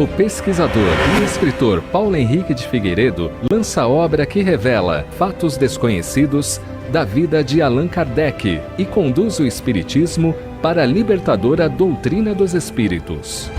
O pesquisador e escritor Paulo Henrique de Figueiredo lança a obra que revela fatos desconhecidos da vida de Allan Kardec e conduz o espiritismo para a libertadora doutrina dos espíritos.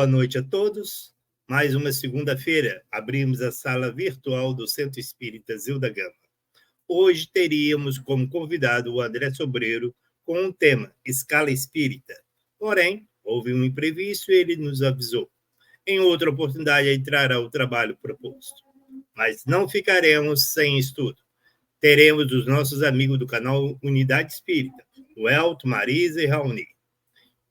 Boa noite a todos. Mais uma segunda-feira, abrimos a sala virtual do Centro Espírita Zilda Gama. Hoje teríamos como convidado o André Sobreiro com o tema Escala Espírita. Porém, houve um imprevisto e ele nos avisou. Em outra oportunidade, entrará o trabalho proposto. Mas não ficaremos sem estudo. Teremos os nossos amigos do canal Unidade Espírita, o Elton, Marisa e Raoni.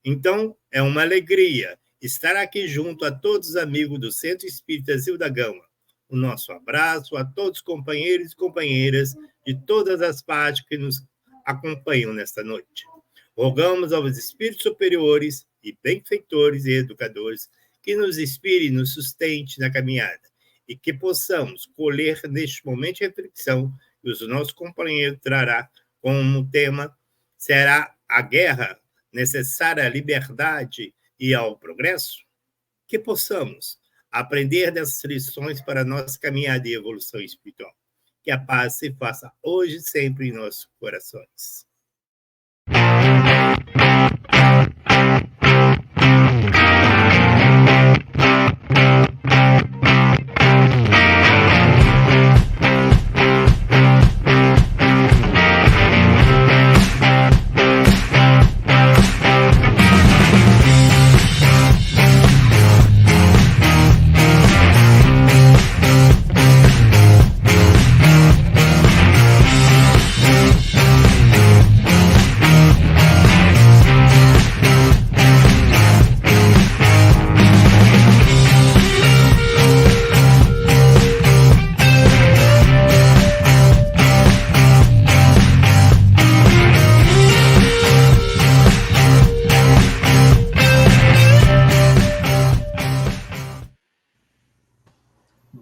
Então, é uma alegria estar aqui junto a todos os amigos do Centro Espírita Zilda Gama. O nosso abraço a todos os companheiros e companheiras de todas as partes que nos acompanham nesta noite. Rogamos aos espíritos superiores e benfeitores e educadores que nos inspirem e nos sustente na caminhada e que possamos colher neste momento de reflexão que os nossos companheiros trará como tema será a guerra necessária à liberdade e ao progresso, que possamos aprender dessas lições para a nossa caminhada e evolução espiritual. Que a paz se faça hoje e sempre em nossos corações.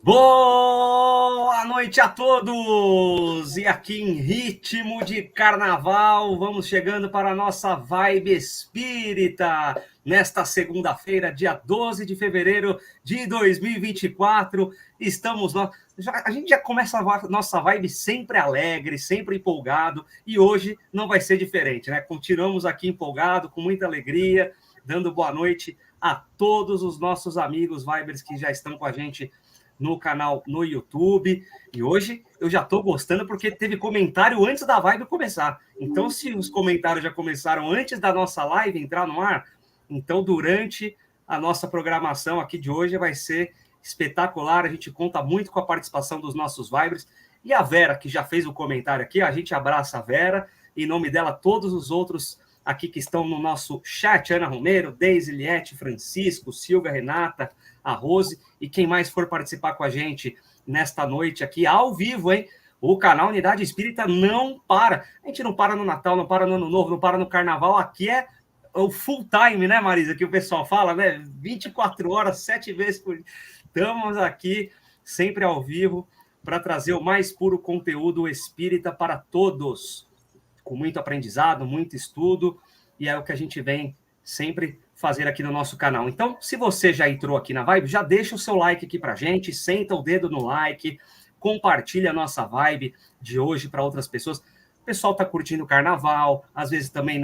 Boa noite a todos! E aqui em ritmo de carnaval, vamos chegando para a nossa vibe espírita. Nesta segunda-feira, dia 12 de fevereiro de 2024, estamos A gente já começa a nossa vibe sempre alegre, sempre empolgado, e hoje não vai ser diferente, né? Continuamos aqui empolgado, com muita alegria, dando boa noite a todos os nossos amigos Vibers que já estão com a gente no canal no YouTube. E hoje eu já estou gostando porque teve comentário antes da vibe começar. Então, se os comentários já começaram antes da nossa live entrar no ar, então durante a nossa programação aqui de hoje vai ser espetacular. A gente conta muito com a participação dos nossos Vibers. E a Vera, que já fez o comentário aqui, a gente abraça a Vera. Em nome dela, todos os outros aqui que estão no nosso chat, Ana Romero, Deise, Liette, Francisco, Silvia, Renata, a Rose, e quem mais for participar com a gente nesta noite aqui, ao vivo, hein? O canal Unidade Espírita não para. A gente não para no Natal, não para no Ano Novo, não para no Carnaval. Aqui é o full time, né, Marisa? Que o pessoal fala, né? 24 horas, 7 vezes por dia. Estamos aqui sempre ao vivo para trazer o mais puro conteúdo espírita para todos, com muito aprendizado, muito estudo, e é o que a gente vem sempre fazer aqui no nosso canal. Então, se você já entrou aqui na vibe, já deixa o seu like aqui pra gente, senta o dedo no like, compartilha a nossa vibe de hoje para outras pessoas. O pessoal tá curtindo o carnaval, às vezes também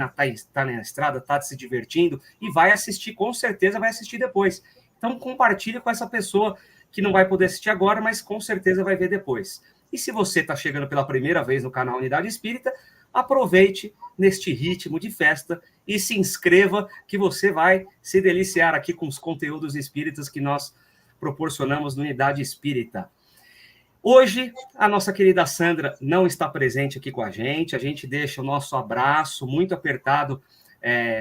tá na estrada, tá se divertindo, e vai assistir, com certeza vai assistir depois. Então, compartilha com essa pessoa que não vai poder assistir agora, mas com certeza vai ver depois. E se você está chegando pela primeira vez no canal Unidade Espírita, aproveite neste ritmo de festa e se inscreva, que você vai se deliciar aqui com os conteúdos espíritas que nós proporcionamos no Unidade Espírita. Hoje, a nossa querida Sandra não está presente aqui com a gente deixa o nosso abraço muito apertado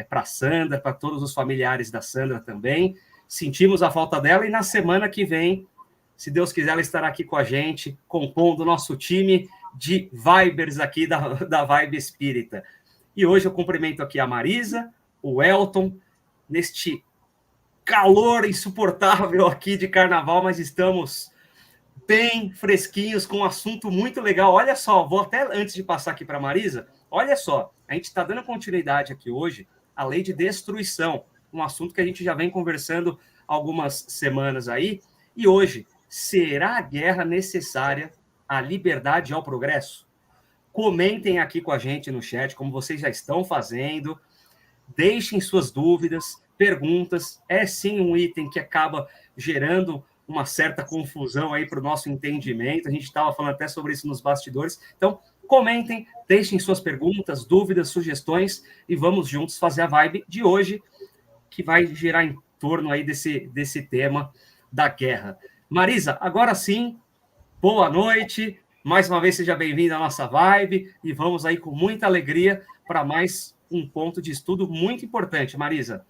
para a Sandra, para todos os familiares da Sandra também. Sentimos a falta dela e na semana que vem, se Deus quiser, ela estará aqui com a gente, compondo o nosso time de Vibers aqui da Vibe Espírita. E hoje eu cumprimento aqui a Marisa, o Elton, neste calor insuportável aqui de carnaval, mas estamos bem fresquinhos, com um assunto muito legal. Olha só, vou até antes de passar aqui para a Marisa, olha só, a gente está dando continuidade aqui hoje à lei de destruição, um assunto que a gente já vem conversando algumas semanas aí, e hoje, será a guerra necessária à liberdade e ao progresso? Comentem aqui com a gente no chat, como vocês já estão fazendo, deixem suas dúvidas, perguntas, é sim um item que acaba gerando uma certa confusão aí para o nosso entendimento, a gente estava falando até sobre isso nos bastidores, então comentem, deixem suas perguntas, dúvidas, sugestões, e vamos juntos fazer a vibe de hoje, que vai girar em torno aí desse tema da guerra. Marisa, agora sim, boa noite, mais uma vez seja bem-vinda à nossa vibe, e vamos aí com muita alegria para mais um ponto de estudo muito importante. Marisa.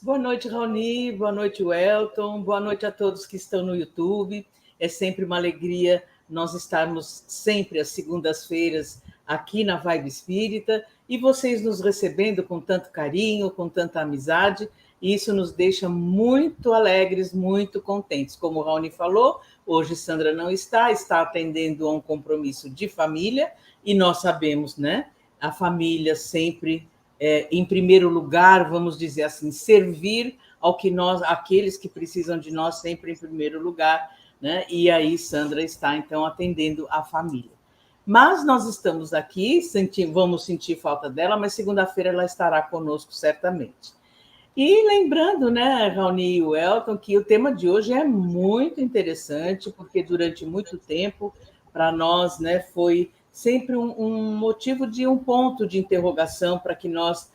Boa noite, Raoni, boa noite, Welton, boa noite a todos que estão no YouTube. É sempre uma alegria nós estarmos sempre às segundas-feiras aqui na Vibe Espírita e vocês nos recebendo com tanto carinho, com tanta amizade, e isso nos deixa muito alegres, muito contentes. Como o Raoni falou, hoje Sandra não está atendendo a um compromisso de família, e nós sabemos, né? A família sempre, em primeiro lugar, vamos dizer assim, servir aqueles que precisam de nós sempre em primeiro lugar, né? E aí Sandra está, então, atendendo a família. Mas nós estamos aqui, vamos sentir falta dela, mas segunda-feira ela estará conosco certamente. E lembrando, né, Raoni e o Elton, que o tema de hoje é muito interessante, porque durante muito tempo, para nós, né, foi sempre um motivo de um ponto de interrogação para que nós,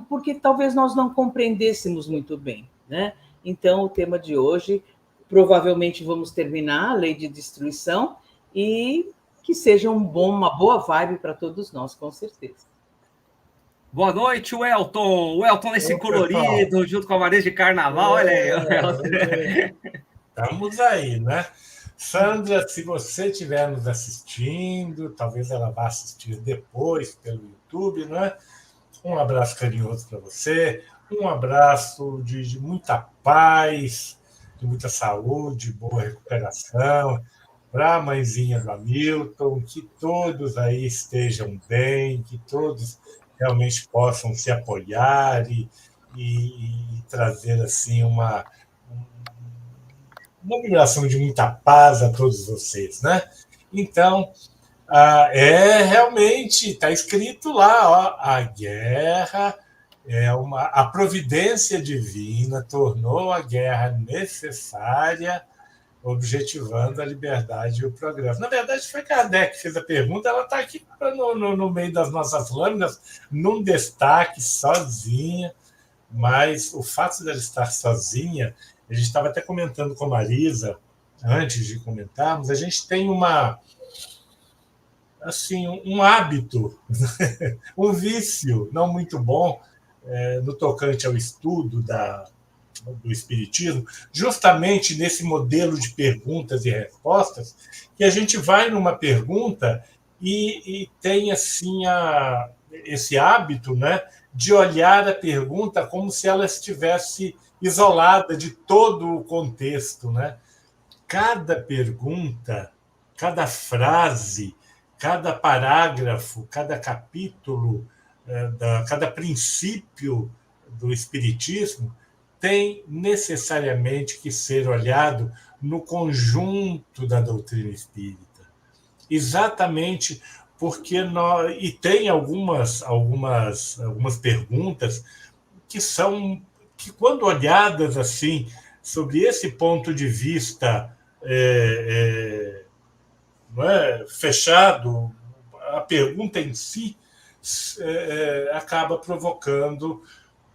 porque talvez nós não compreendêssemos muito bem, né? Então, o tema de hoje, provavelmente vamos terminar a lei de destruição e que seja uma boa vibe para todos nós, com certeza. Boa noite, Welton. O Welton nesse colorido, pessoal, junto com a Marisa de Carnaval. Olha aí. Estamos aí, né? Sandra, se você estiver nos assistindo, talvez ela vá assistir depois pelo YouTube, né? Um abraço carinhoso para você, um abraço de muita paz, de muita saúde, boa recuperação, para a mãezinha do Hamilton, que todos aí estejam bem, que todos realmente possam se apoiar e trazer assim uma vibração de muita paz a todos vocês, né? Então, realmente, está escrito lá, ó, a guerra a providência divina tornou a guerra necessária, objetivando a liberdade e o progresso. Na verdade, foi Kardec que fez a pergunta, ela está aqui no meio das nossas lâminas, num destaque, sozinha, mas o fato dela estar sozinha, a gente estava até comentando com a Marisa, antes de comentarmos, a gente tem um hábito, um vício não muito bom no tocante ao estudo do Espiritismo, justamente nesse modelo de perguntas e respostas, que a gente vai numa pergunta e tem assim esse hábito, né, de olhar a pergunta como se ela estivesse isolada de todo o contexto, né? Cada pergunta, cada frase, cada parágrafo, cada capítulo, cada princípio do Espiritismo tem necessariamente que ser olhado no conjunto da doutrina espírita. Exatamente porque e tem algumas perguntas que quando olhadas assim, sobre esse ponto de vista fechado, a pergunta em si acaba provocando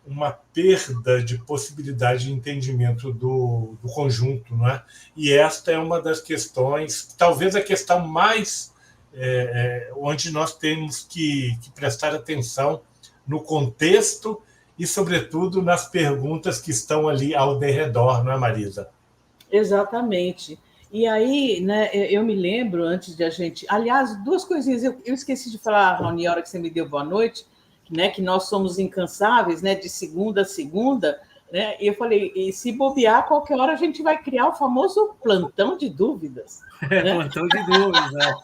uma perda de possibilidade de entendimento do conjunto, não é? E esta é uma das questões, talvez a questão mais onde nós temos que prestar atenção no contexto e, sobretudo, nas perguntas que estão ali ao derredor, não é, Marisa? Exatamente. E aí, né, eu me lembro, antes de a gente... Aliás, duas coisinhas. Eu esqueci de falar, Rony, a hora que você me deu boa noite, né, que nós somos incansáveis, né, de segunda a segunda, né, e eu falei, e se bobear, qualquer hora a gente vai criar o famoso plantão de dúvidas. Né? Plantão de dúvidas, né?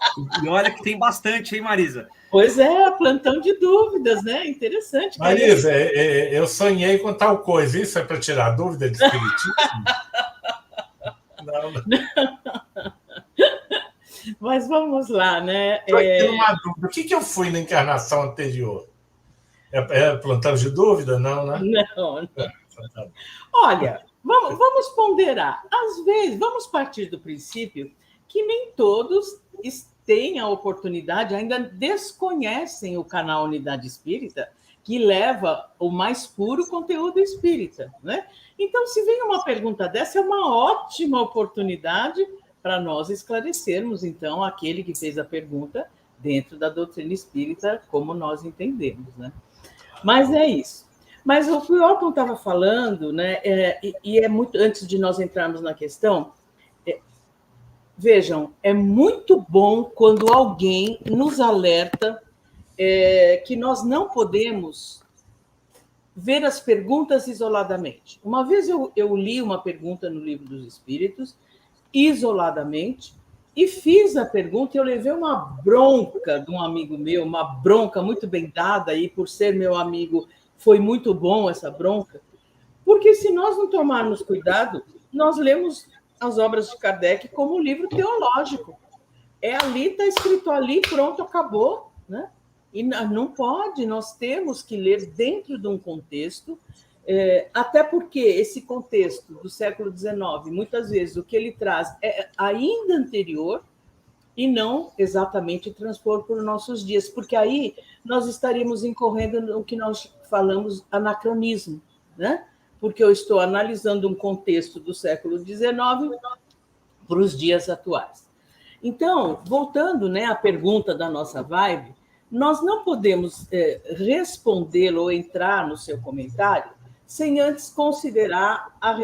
E olha que tem bastante, hein, Marisa? Pois é, plantão de dúvidas, né? Interessante. Marisa, eu sonhei com tal coisa, isso é para tirar dúvida de espiritismo? Não. Mas vamos lá, né? Estou aqui numa dúvida. O que eu fui na encarnação anterior? É plantão de dúvida? Não, né? Não. Olha, vamos ponderar. Às vezes, vamos partir do princípio que nem todos têm a oportunidade, ainda desconhecem o canal Unidade Espírita, que leva o mais puro conteúdo espírita, né? Então, se vem uma pergunta dessa, é uma ótima oportunidade para nós esclarecermos, então, aquele que fez a pergunta dentro da doutrina espírita, como nós entendemos, né? Mas é isso. Mas o que o Elton estava falando, né, e é muito, antes de nós entrarmos na questão, vejam, é muito bom quando alguém nos alerta que nós não podemos ver as perguntas isoladamente. Uma vez eu li uma pergunta no Livro dos Espíritos, isoladamente, e fiz a pergunta, e eu levei uma bronca de um amigo meu, uma bronca muito bem dada, e por ser meu amigo, foi muito bom essa bronca, porque se nós não tomarmos cuidado, nós lemos as obras de Kardec como um livro teológico. Ali, está escrito ali, pronto, acabou, né? E não pode, nós temos que ler dentro de um contexto, até porque esse contexto do século XIX, muitas vezes o que ele traz é ainda anterior e não exatamente transpor para os nossos dias, porque aí nós estaríamos incorrendo no que nós falamos anacronismo, né? Porque eu estou analisando um contexto do século XIX para os dias atuais. Então, voltando, né, à pergunta da nossa vibe, nós não podemos respondê-lo ou entrar no seu comentário sem antes considerar a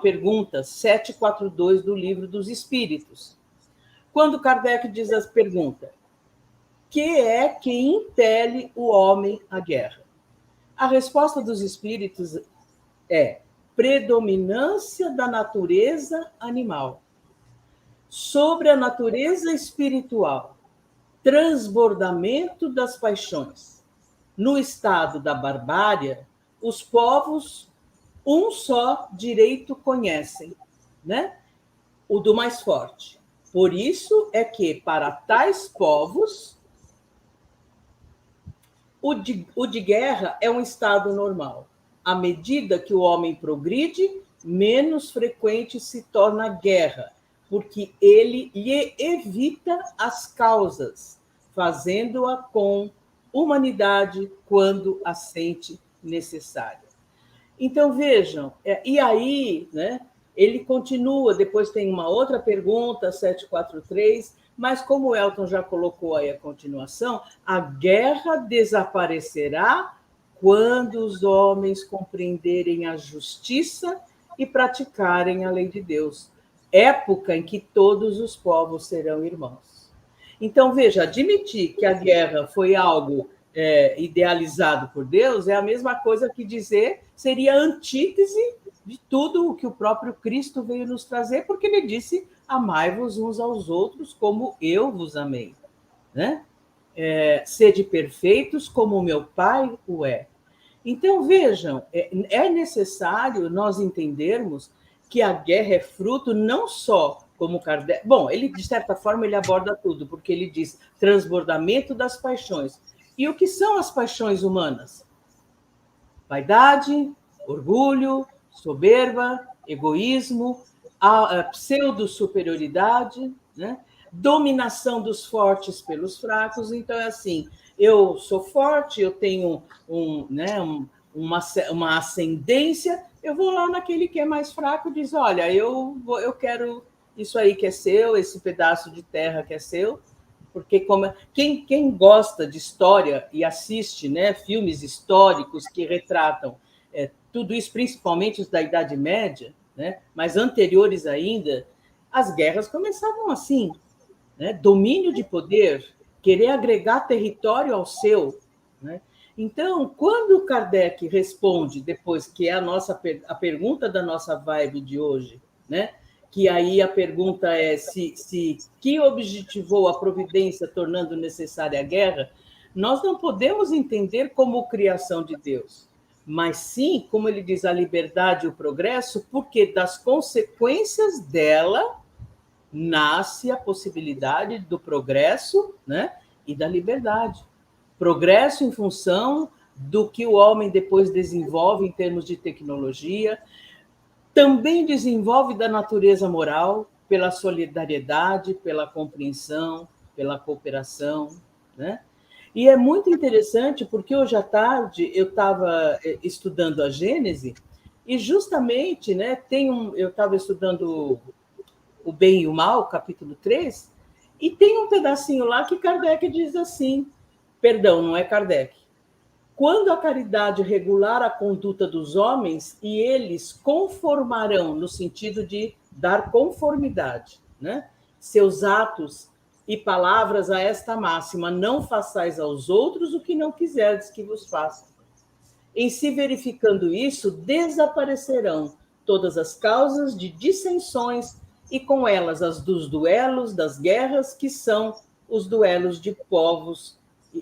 pergunta 742 do Livro dos Espíritos. Quando Kardec diz a pergunta, que é que impele o homem à guerra? A resposta dos espíritos é predominância da natureza animal sobre a natureza espiritual, transbordamento das paixões. No estado da barbárie, os povos um só direito conhecem, né? O do mais forte. Por isso é que, para tais povos, o de guerra é um estado normal. À medida que o homem progride, menos frequente se torna a guerra, porque ele lhe evita as causas, fazendo-a com humanidade quando a sente necessária. Então, vejam, e aí, né, ele continua, depois tem uma outra pergunta, 743, mas como o Elton já colocou aí a continuação, a guerra desaparecerá quando os homens compreenderem a justiça e praticarem a lei de Deus, época em que todos os povos serão irmãos. Então, veja, admitir que a guerra foi algo idealizado por Deus é a mesma coisa que dizer seria a antítese de tudo o que o próprio Cristo veio nos trazer, porque ele disse: amai-vos uns aos outros como eu vos amei, né? Sede perfeitos como o meu Pai o é. Então, vejam, é necessário nós entendermos que a guerra é fruto não só como Kardec... Bom, ele, de certa forma, ele aborda tudo, porque ele diz transbordamento das paixões. E o que são as paixões humanas? Vaidade, orgulho, soberba, egoísmo, a pseudo-superioridade, né? Dominação dos fortes pelos fracos. Então, é assim, eu sou forte, eu tenho uma ascendência, eu vou lá naquele que é mais fraco e diz: olha, eu quero isso aí que é seu, esse pedaço de terra que é seu, porque quem gosta de história e assiste, né, filmes históricos que retratam tudo isso, principalmente os da Idade Média, né, mas anteriores ainda, as guerras começavam assim, né, domínio de poder, querer agregar território ao seu, né? Então, quando Kardec responde, depois que é a pergunta da nossa vibe de hoje, né? Que aí a pergunta é se que objetivou a providência tornando necessária a guerra, nós não podemos entender como criação de Deus, mas sim, como ele diz, a liberdade e o progresso, porque das consequências dela nasce a possibilidade do progresso, né? E da liberdade. Progresso em função do que o homem depois desenvolve em termos de tecnologia, também desenvolve da natureza moral, pela solidariedade, pela compreensão, pela cooperação, né? E é muito interessante, porque hoje à tarde eu estava estudando a Gênese, e justamente, né, eu estava estudando o Bem e o Mal, capítulo 3, e tem um pedacinho lá que Kardec diz assim, perdão, não é Kardec, quando a caridade regular a conduta dos homens e eles conformarão, no sentido de dar conformidade, né? Seus atos e palavras a esta máxima, não façais aos outros o que não quiserdes que vos façam. Em se verificando isso, desaparecerão todas as causas de dissensões e com elas as dos duelos, das guerras, que são os duelos de povos,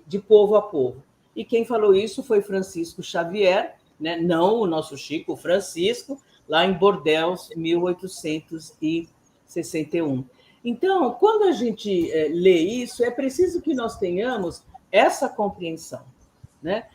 de povo a povo. E quem falou isso foi Francisco Xavier, né? Não o nosso Chico, o Francisco, lá em Bordeaux, 1861. Então, quando a gente lê isso, é preciso que nós tenhamos essa compreensão, né?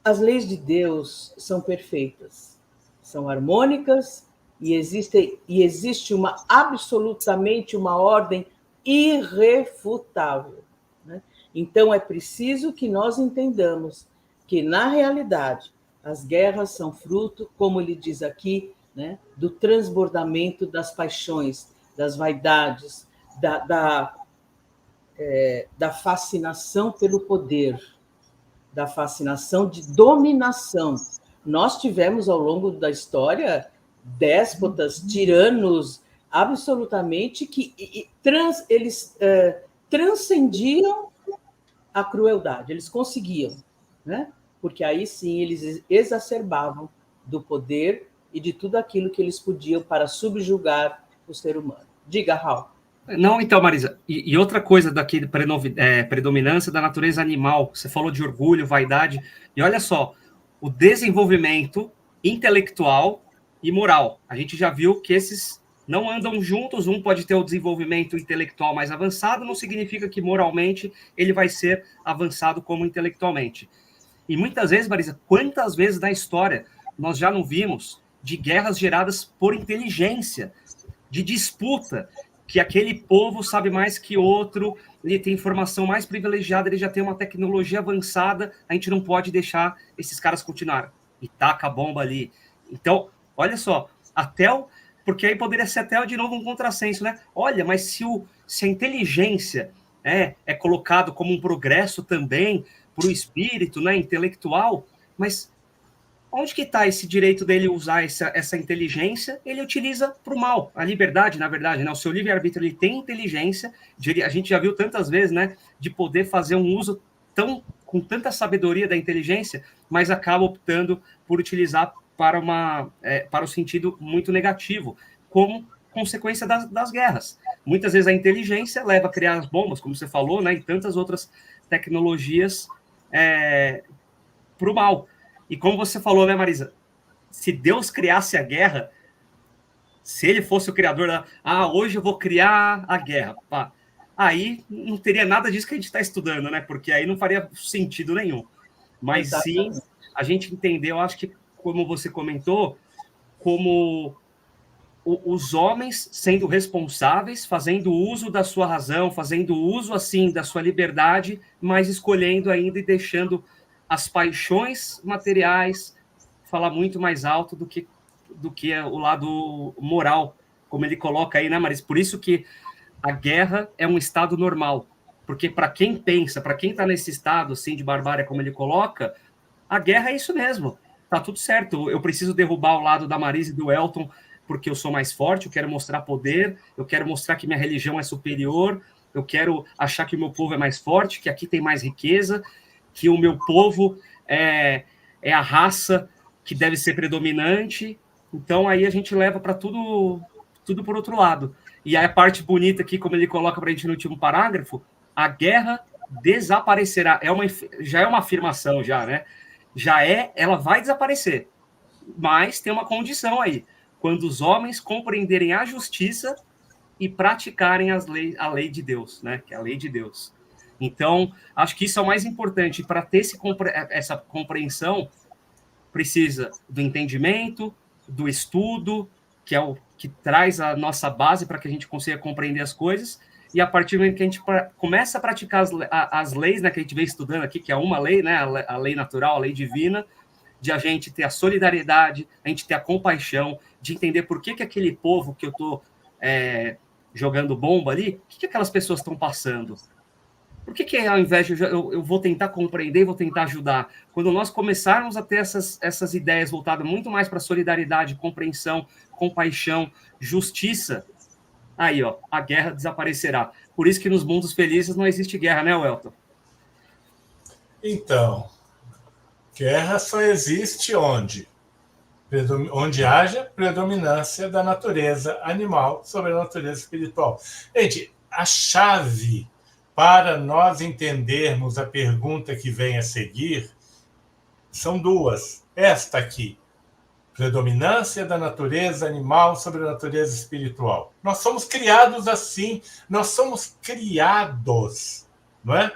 As leis de Deus são perfeitas, são harmônicas e existe absolutamente uma ordem irrefutável, né? Então, é preciso que nós entendamos que, na realidade, as guerras são fruto, como ele diz aqui, né, do transbordamento das paixões, das vaidades, da fascinação pelo poder, da fascinação de dominação. Nós tivemos, ao longo da história, déspotas, tiranos, absolutamente, que eles transcendiam a crueldade, eles conseguiam, né? Porque aí sim eles exacerbavam do poder e de tudo aquilo que eles podiam para subjugar o ser humano. Diga, Raul. Não, então, Marisa, e outra coisa daqui, predominância da natureza animal, você falou de orgulho, vaidade, e olha só, o desenvolvimento intelectual e moral. A gente já viu que esses não andam juntos, um pode ter o desenvolvimento intelectual mais avançado, não significa que moralmente ele vai ser avançado como intelectualmente. E muitas vezes, Marisa, quantas vezes na história nós já não vimos de guerras geradas por inteligência, de disputa, que aquele povo sabe mais que outro, ele tem informação mais privilegiada, ele já tem uma tecnologia avançada, a gente não pode deixar esses caras continuarem. E taca a bomba ali. Então, olha só, porque aí poderia ser até de novo um contrassenso, né? Olha, mas se a inteligência é colocado como um progresso também para o espírito, né, intelectual, mas onde que está esse direito dele usar essa inteligência? Ele utiliza para o mal. A liberdade, na verdade, né? O seu livre-arbítrio, ele tem inteligência, a gente já viu tantas vezes, né, de poder fazer um uso com tanta sabedoria da inteligência, mas acaba optando por utilizar para o sentido muito negativo, como consequência das guerras. Muitas vezes a inteligência leva a criar as bombas, como você falou, né, e tantas outras tecnologias para o mal. E como você falou, né, Marisa, se Deus criasse a guerra, se ele fosse o criador hoje eu vou criar a guerra, pá, aí não teria nada disso que a gente está estudando, né? Porque aí não faria sentido nenhum. Mas sim, a gente entendeu, acho que, como você comentou, como os homens sendo responsáveis, fazendo uso da sua razão, fazendo uso, assim, da sua liberdade, mas escolhendo ainda e deixando as paixões materiais falar muito mais alto do que o lado moral, como ele coloca aí, né, Marisa? Por isso que a guerra é um estado normal, porque para quem pensa, para quem está nesse estado assim de barbárie, como ele coloca, a guerra é isso mesmo, tá tudo certo, eu preciso derrubar o lado da Marisa e do Elton, porque eu sou mais forte, eu quero mostrar poder, eu quero mostrar que minha religião é superior, eu quero achar que o meu povo é mais forte, que aqui tem mais riqueza, que o meu povo é a raça que deve ser predominante. Então, aí a gente leva para tudo por outro lado. E aí a parte bonita aqui, como ele coloca para a gente no último parágrafo, a guerra desaparecerá. Já é uma afirmação, já, né? Ela vai desaparecer. Mas tem uma condição aí. Quando os homens compreenderem a justiça e praticarem a lei de Deus, né? Que é a lei de Deus. Então, acho que isso é o mais importante. Para ter essa compreensão, precisa do entendimento, do estudo, que é o que traz a nossa base para que a gente consiga compreender as coisas, e a partir do momento que a gente começa a praticar as leis, né, que a gente vem estudando aqui, que é uma lei, né, a lei natural, a lei divina, de a gente ter a solidariedade, a gente ter a compaixão, de entender por que aquele povo que eu estou jogando bomba ali, o que aquelas pessoas estão passando? Por que ao invés de eu vou tentar compreender, vou tentar ajudar? Quando nós começarmos a ter essas ideias voltadas muito mais para solidariedade, compreensão, compaixão, justiça, aí, ó, a guerra desaparecerá. Por isso que nos mundos felizes não existe guerra, né, Welton? Então, guerra só existe onde? Onde haja predominância da natureza animal sobre a natureza espiritual. Gente, a chave para nós entendermos a pergunta que vem a seguir são duas. Esta aqui, predominância da natureza animal sobre a natureza espiritual. Nós somos criados assim, nós somos criados, não é?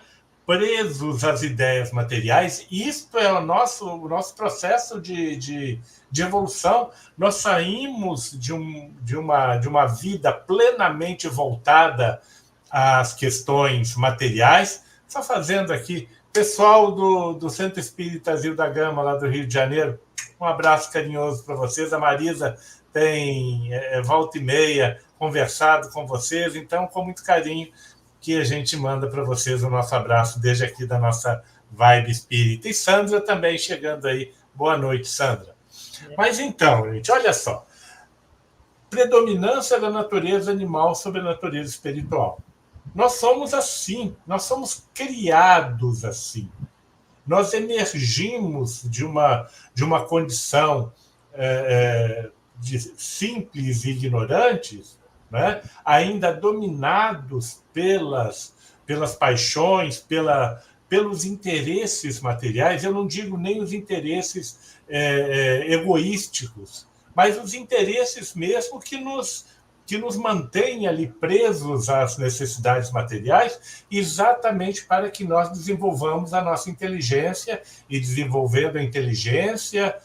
Presos às ideias materiais. Isto é o nosso processo de evolução. Nós saímos de uma vida plenamente voltada às questões materiais. Só fazendo aqui, pessoal do Centro Espírita Zil da Gama, lá do Rio de Janeiro, um abraço carinhoso para vocês. A Marisa tem, volta e meia, conversado com vocês, então, com muito carinho, que a gente manda para vocês o nosso abraço desde aqui da nossa Vibe Espírita. E Sandra também chegando aí. Boa noite, Sandra. Mas então, gente, olha só. Predominância da natureza animal sobre a natureza espiritual. Nós somos assim, nós somos criados assim. Nós emergimos de uma condição de simples e ignorantes, né? Ainda dominados pelas paixões, pelos interesses materiais. Eu não digo nem os interesses egoísticos, mas os interesses mesmo que nos mantêm ali presos às necessidades materiais, exatamente para que nós desenvolvamos a nossa inteligência, e desenvolvendo a inteligência,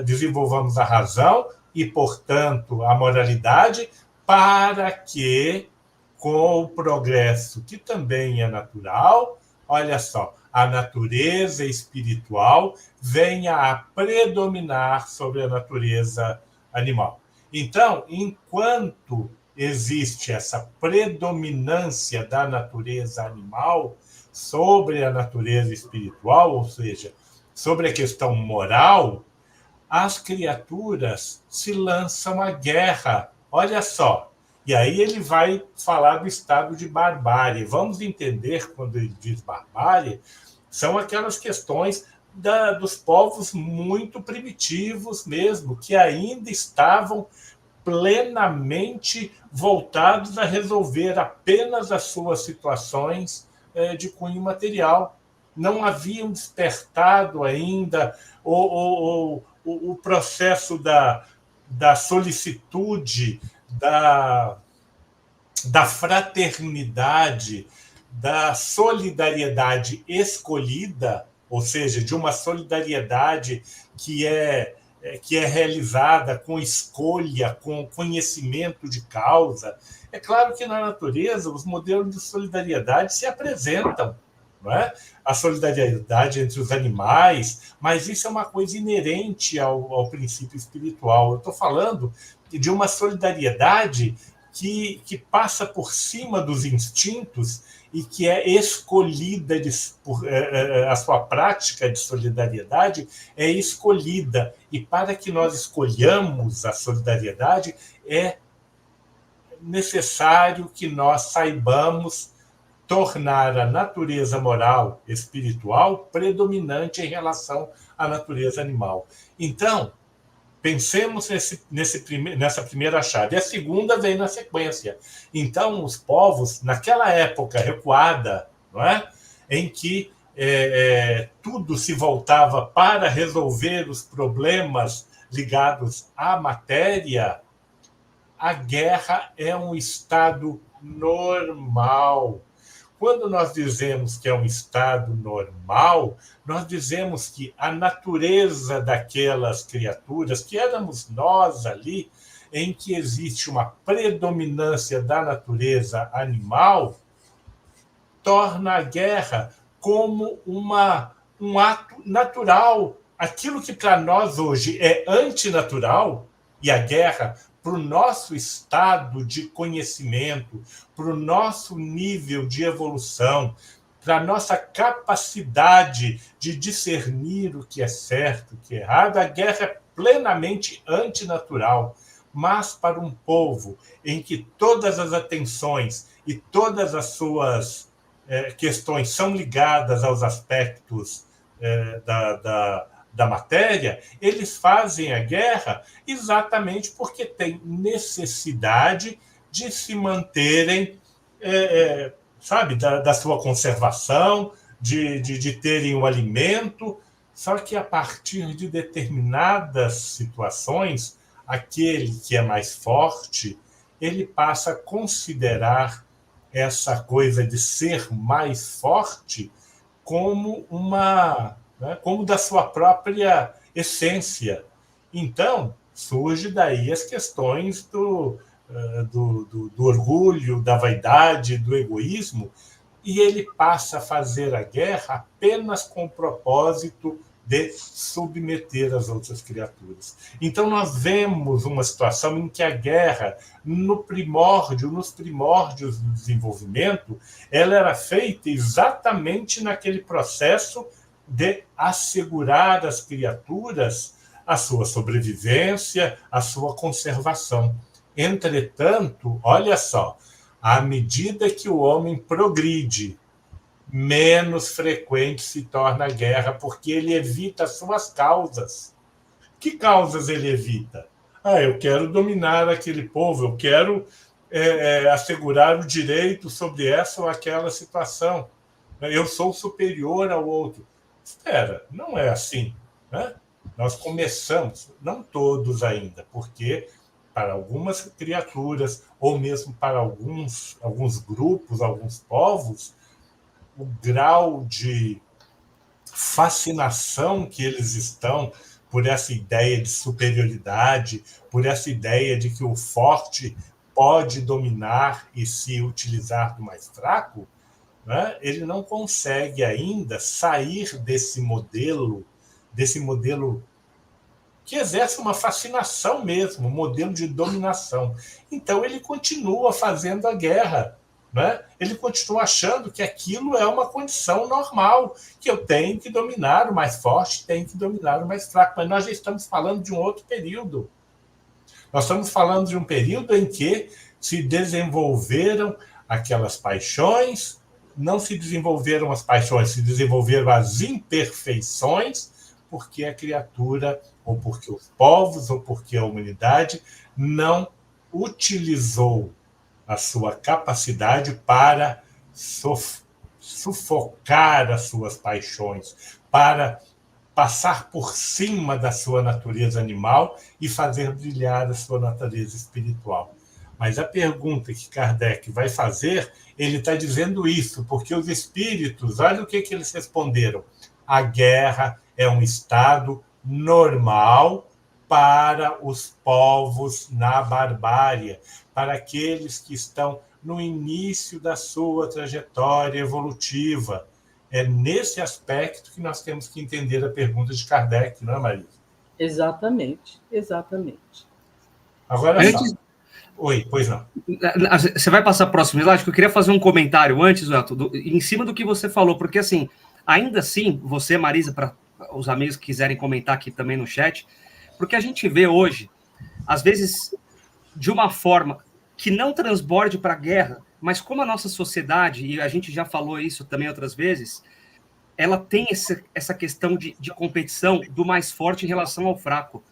desenvolvamos a razão e, portanto, a moralidade, para que, com o progresso, que também é natural, olha só, a natureza espiritual venha a predominar sobre a natureza animal. Então, enquanto existe essa predominância da natureza animal sobre a natureza espiritual, ou seja, sobre a questão moral, as criaturas se lançam à guerra. Olha só. E aí ele vai falar do estado de barbárie. Vamos entender, quando ele diz barbárie, são aquelas questões dos povos muito primitivos mesmo, que ainda estavam plenamente voltados a resolver apenas as suas situações de cunho material. Não haviam despertado ainda o processo da solicitude, da fraternidade, da solidariedade escolhida, ou seja, de uma solidariedade que é realizada com escolha, com conhecimento de causa. É claro que na natureza os modelos de solidariedade se apresentam, não é? A solidariedade entre os animais, mas isso é uma coisa inerente ao princípio espiritual. Eu estou falando de uma solidariedade que passa por cima dos instintos e que é escolhida, a sua prática de solidariedade é escolhida. E para que nós escolhamos a solidariedade, é necessário que nós saibamos tornar a natureza moral, espiritual, predominante em relação à natureza animal. Então, pensemos nessa primeira chave. A segunda vem na sequência. Então, os povos, naquela época recuada, não é? Em que tudo se voltava para resolver os problemas ligados à matéria, a guerra é um estado normal. Quando nós dizemos que é um estado normal, nós dizemos que a natureza daquelas criaturas, que éramos nós ali, em que existe uma predominância da natureza animal, torna a guerra como um ato natural. Aquilo que para nós hoje é antinatural, e a guerra, para o nosso estado de conhecimento, para o nosso nível de evolução, para a nossa capacidade de discernir o que é certo, o que é errado, a guerra é plenamente antinatural. Mas para um povo em que todas as atenções e todas as suas questões são ligadas aos aspectos da matéria, eles fazem a guerra exatamente porque têm necessidade de se manterem, sabe, da sua conservação, de terem o alimento. Só que a partir de determinadas situações, aquele que é mais forte, ele passa a considerar essa coisa de ser mais forte como como da sua própria essência. Então, surge daí as questões do orgulho, da vaidade, do egoísmo, e ele passa a fazer a guerra apenas com o propósito de submeter as outras criaturas. Então, nós vemos uma situação em que a guerra, nos primórdios do desenvolvimento, ela era feita exatamente naquele processo de assegurar às criaturas a sua sobrevivência, a sua conservação. Entretanto, olha só, à medida que o homem progride, menos frequente se torna a guerra, porque ele evita as suas causas. Que causas ele evita? Eu quero dominar aquele povo, eu quero assegurar o direito sobre essa ou aquela situação. Eu sou superior ao outro. Espera, não é assim, né? Nós começamos, não todos ainda, porque para algumas criaturas, ou mesmo para alguns grupos, alguns povos, o grau de fascinação que eles estão por essa ideia de superioridade, por essa ideia de que o forte pode dominar e se utilizar do mais fraco, né? Ele não consegue ainda sair desse modelo que exerce uma fascinação mesmo, um modelo de dominação. Então, ele continua fazendo a guerra, né? Ele continua achando que aquilo é uma condição normal, que eu tenho que dominar o mais forte, tenho que dominar o mais fraco. Mas nós já estamos falando de um outro período. Nós estamos falando de um período em que se desenvolveram aquelas paixões, não se desenvolveram as paixões, se desenvolveram as imperfeições, porque a criatura, ou porque os povos, ou porque a humanidade não utilizou a sua capacidade para sufocar as suas paixões, para passar por cima da sua natureza animal e fazer brilhar a sua natureza espiritual. Mas a pergunta que Kardec vai fazer, ele está dizendo isso, porque os espíritos, olha o que eles responderam. A guerra é um estado normal para os povos na barbárie, para aqueles que estão no início da sua trajetória evolutiva. É nesse aspecto que nós temos que entender a pergunta de Kardec, não é, Marisa? Exatamente, exatamente. Agora só. Oi, pois não. Você vai passar para o próximo slide, que eu queria fazer um comentário antes, Elton, em cima do que você falou, porque assim, ainda assim, você, Marisa, para os amigos que quiserem comentar aqui também no chat, porque a gente vê hoje, às vezes, de uma forma que não transborde para a guerra, mas como a nossa sociedade, e a gente já falou isso também outras vezes, ela tem essa questão de competição do mais forte em relação ao fraco.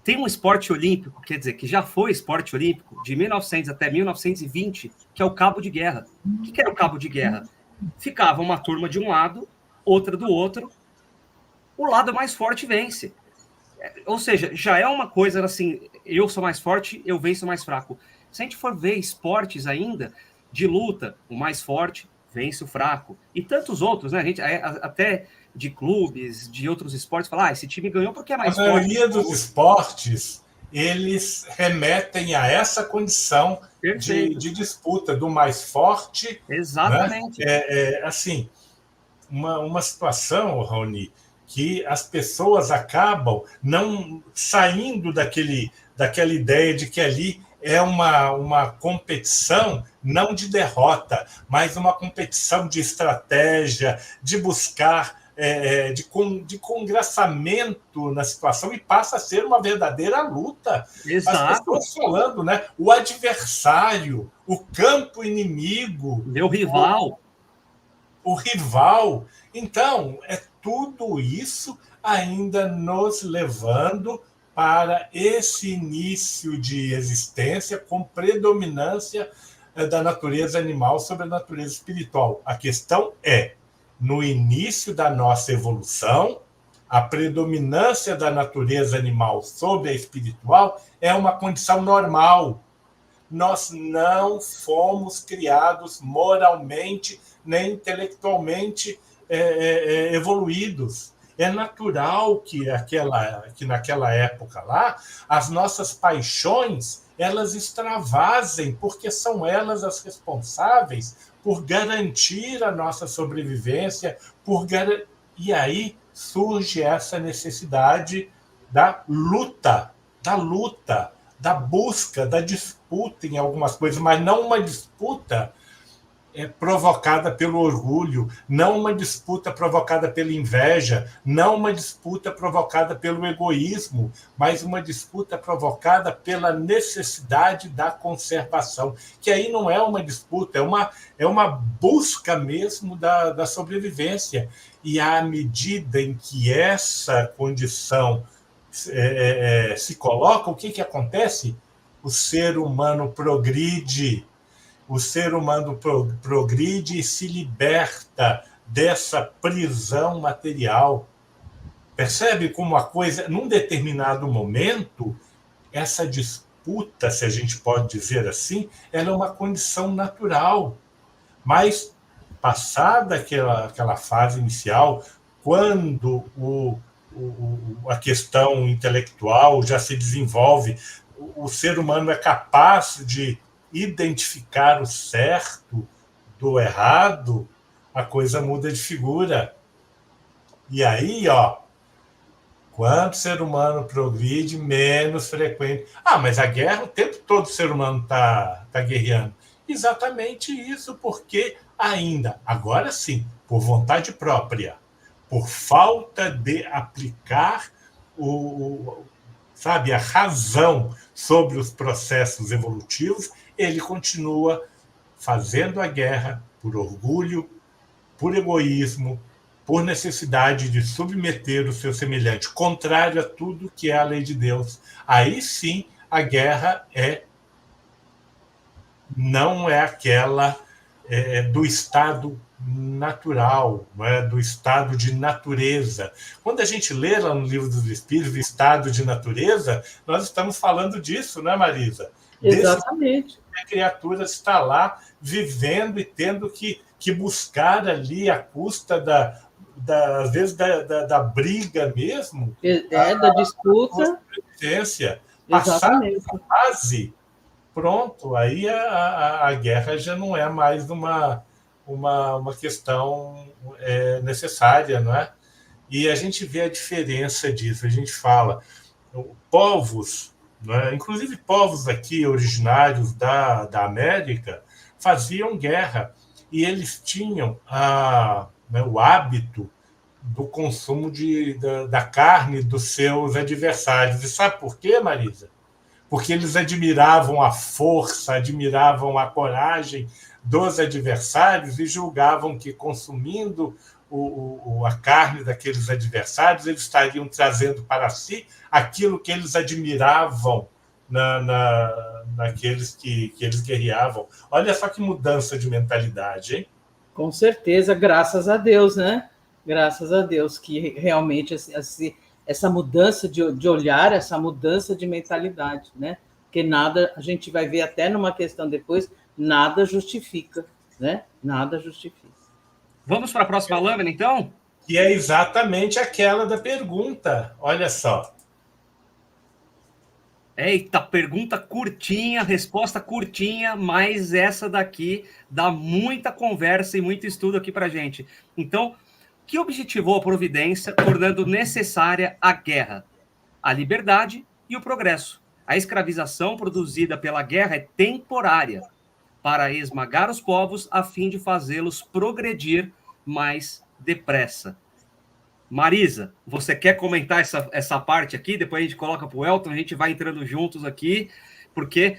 Tem um esporte olímpico, quer dizer, que já foi esporte olímpico, de 1900 até 1920, que é o cabo de guerra. O que era o cabo de guerra? Ficava uma turma de um lado, outra do outro, o lado mais forte vence. Ou seja, já é uma coisa assim, eu sou mais forte, eu venço o mais fraco. Se a gente for ver esportes ainda de luta, o mais forte vence o fraco. E tantos outros, né? A gente até de clubes, de outros esportes, falar, esse time ganhou porque é mais forte. A maioria dos esportes, eles remetem a essa condição de disputa do mais forte. Exatamente. Né? Assim, uma situação, Raoni, que as pessoas acabam não saindo daquela ideia de que ali é uma competição não de derrota, mas uma competição de estratégia, de buscar, de congraçamento na situação, e passa a ser uma verdadeira luta. Exato. As pessoas falando, né? O adversário, o campo inimigo, meu rival. O rival. Então, é tudo isso ainda nos levando para esse início de existência com predominância da natureza animal sobre a natureza espiritual. A questão é, no início da nossa evolução, a predominância da natureza animal sobre a espiritual é uma condição normal. Nós não fomos criados moralmente nem intelectualmente evoluídos. É natural que naquela época lá, as nossas paixões, elas extravasem, porque são elas as responsáveis por garantir a nossa sobrevivência, e aí surge essa necessidade da luta, da busca, da disputa em algumas coisas, mas não uma disputa provocada pelo orgulho, não uma disputa provocada pela inveja, não uma disputa provocada pelo egoísmo, mas uma disputa provocada pela necessidade da conservação, que aí não é uma disputa, é uma busca mesmo da sobrevivência. E à medida em que essa condição se coloca, o que acontece? O ser humano progride, o ser humano progride e se liberta dessa prisão material. Percebe como a coisa, num determinado momento, essa disputa, se a gente pode dizer assim, ela é uma condição natural. Mas, passada aquela fase inicial, quando a questão intelectual já se desenvolve, o ser humano é capaz de identificar o certo do errado, a coisa muda de figura. E aí, quanto o ser humano progride, menos frequente. Mas a guerra, o tempo todo o ser humano está guerreando. Exatamente isso, porque ainda, agora sim, por vontade própria, por falta de aplicar a razão sobre os processos evolutivos, ele continua fazendo a guerra por orgulho, por egoísmo, por necessidade de submeter o seu semelhante, contrário a tudo que é a lei de Deus. Aí sim, a guerra não é aquela do estado natural, não é? Do estado de natureza. Quando a gente lê lá no Livro dos Espíritos, o estado de natureza, nós estamos falando disso, não é, Marisa? Exatamente. A criatura está lá vivendo e tendo que buscar ali a custa às vezes da briga mesmo. Da disputa. Passar essa fase, pronto, aí a guerra já não é mais uma questão necessária, não é? E a gente vê a diferença disso. A gente fala, povos, não é? Inclusive povos aqui originários da América, faziam guerra e eles tinham o hábito do consumo da carne dos seus adversários. E sabe por quê, Marisa? Porque eles admiravam a força, admiravam a coragem dos adversários e julgavam que, consumindo a carne daqueles adversários, eles estariam trazendo para si aquilo que eles admiravam naqueles que eles guerreavam. Olha só que mudança de mentalidade, hein? Com certeza, graças a Deus, né? Graças a Deus que realmente essa mudança de olhar, essa mudança de mentalidade, né? Porque nada, a gente vai ver até numa questão depois, nada justifica, né? Nada justifica. Vamos para a próxima lâmina, então? Que é exatamente aquela da pergunta. Olha só. Eita, pergunta curtinha, resposta curtinha, mas essa daqui dá muita conversa e muito estudo aqui para gente. Então, que objetivou a providência, tornando necessária a guerra, a liberdade e o progresso? A escravização produzida pela guerra é temporária, para esmagar os povos a fim de fazê-los progredir mais depressa. Marisa, você quer comentar essa parte aqui? Depois a gente coloca para o Elton, a gente vai entrando juntos aqui, porque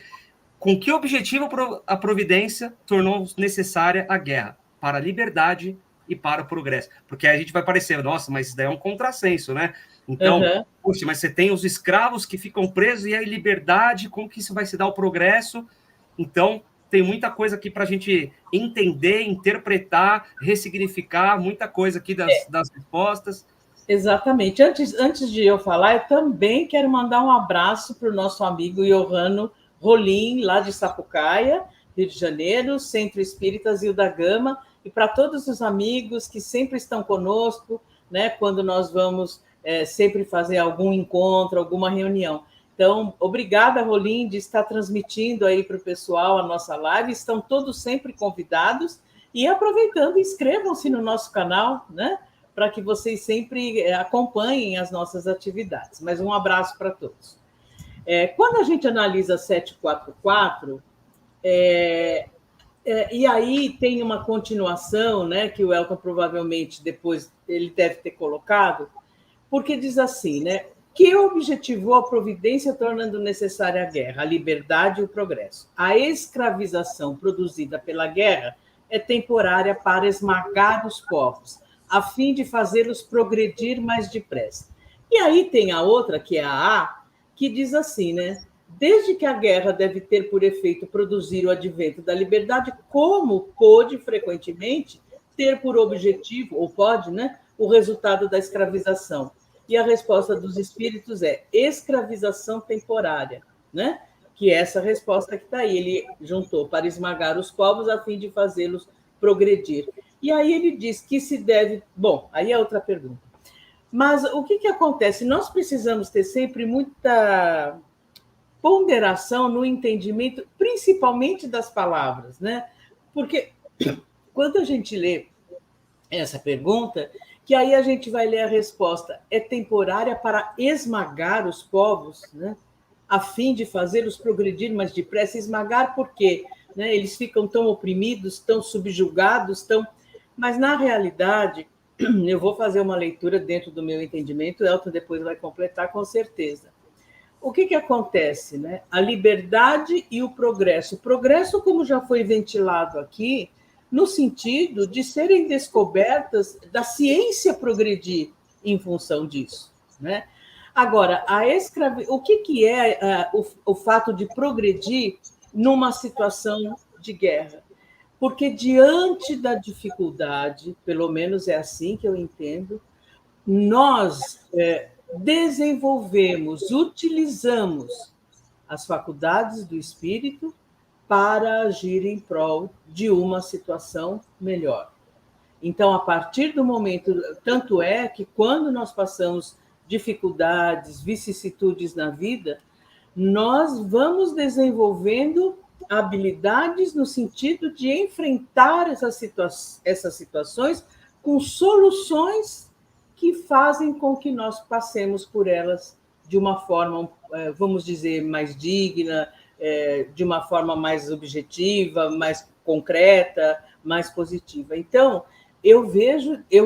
com que objetivo a providência tornou necessária a guerra? Para a liberdade e para o progresso. Porque a gente vai parecer, nossa, mas isso daí é um contrassenso, né? Então, Poxa, mas você tem os escravos que ficam presos e a liberdade, como que isso vai se dar o progresso? Então, tem muita coisa aqui para a gente entender, interpretar, ressignificar, muita coisa aqui das respostas. Exatamente. Antes de eu falar, eu também quero mandar um abraço para o nosso amigo Johanno Rolim, lá de Sapucaia, Rio de Janeiro, Centro Espírita Zil da Gama, e para todos os amigos que sempre estão conosco, né, quando nós vamos sempre fazer algum encontro, alguma reunião. Então, obrigada, Rolim, de estar transmitindo aí para o pessoal a nossa live. Estão todos sempre convidados. E aproveitando, inscrevam-se no nosso canal, né? Para que vocês sempre acompanhem as nossas atividades. Mas um abraço para todos. Quando a gente analisa 744, e aí tem uma continuação, né? Que o Elton provavelmente depois ele deve ter colocado, porque diz assim, né? Que objetivou a providência tornando necessária a guerra, a liberdade e o progresso. A escravização produzida pela guerra é temporária para esmagar os povos, a fim de fazê-los progredir mais depressa. E aí tem a outra, que é a A, que diz assim, né? desde que a guerra deve ter por efeito produzir o advento da liberdade, como pôde frequentemente ter por objetivo, ou pode, né, o resultado da escravização. E a resposta dos espíritos é escravização temporária, né? Que é essa resposta que está aí. Ele juntou para esmagar os povos a fim de fazê-los progredir. E aí ele diz que se deve... Bom, aí é outra pergunta. Mas o que acontece? Nós precisamos ter sempre muita ponderação no entendimento, principalmente das palavras, né? Porque quando a gente lê essa pergunta, que aí a gente vai ler a resposta, é temporária para esmagar os povos, né? A fim de fazê-los progredir mais depressa. Esmagar por quê? Né? Eles ficam tão oprimidos, tão subjugados, tão... Mas, na realidade, eu vou fazer uma leitura dentro do meu entendimento, o Elton depois vai completar com certeza. O que acontece? Né? A liberdade e o progresso. O progresso, como já foi ventilado aqui, no sentido de serem descobertas, da ciência progredir em função disso. Né? Agora, o que é o fato de progredir numa situação de guerra? Porque diante da dificuldade, pelo menos é assim que eu entendo, nós desenvolvemos, utilizamos as faculdades do espírito para agir em prol de uma situação melhor. Então, a partir do momento, tanto é que quando nós passamos dificuldades, vicissitudes na vida, nós vamos desenvolvendo habilidades no sentido de enfrentar essas situações com soluções que fazem com que nós passemos por elas de uma forma, vamos dizer, mais digna, de uma forma mais objetiva, mais concreta, mais positiva. Então, eu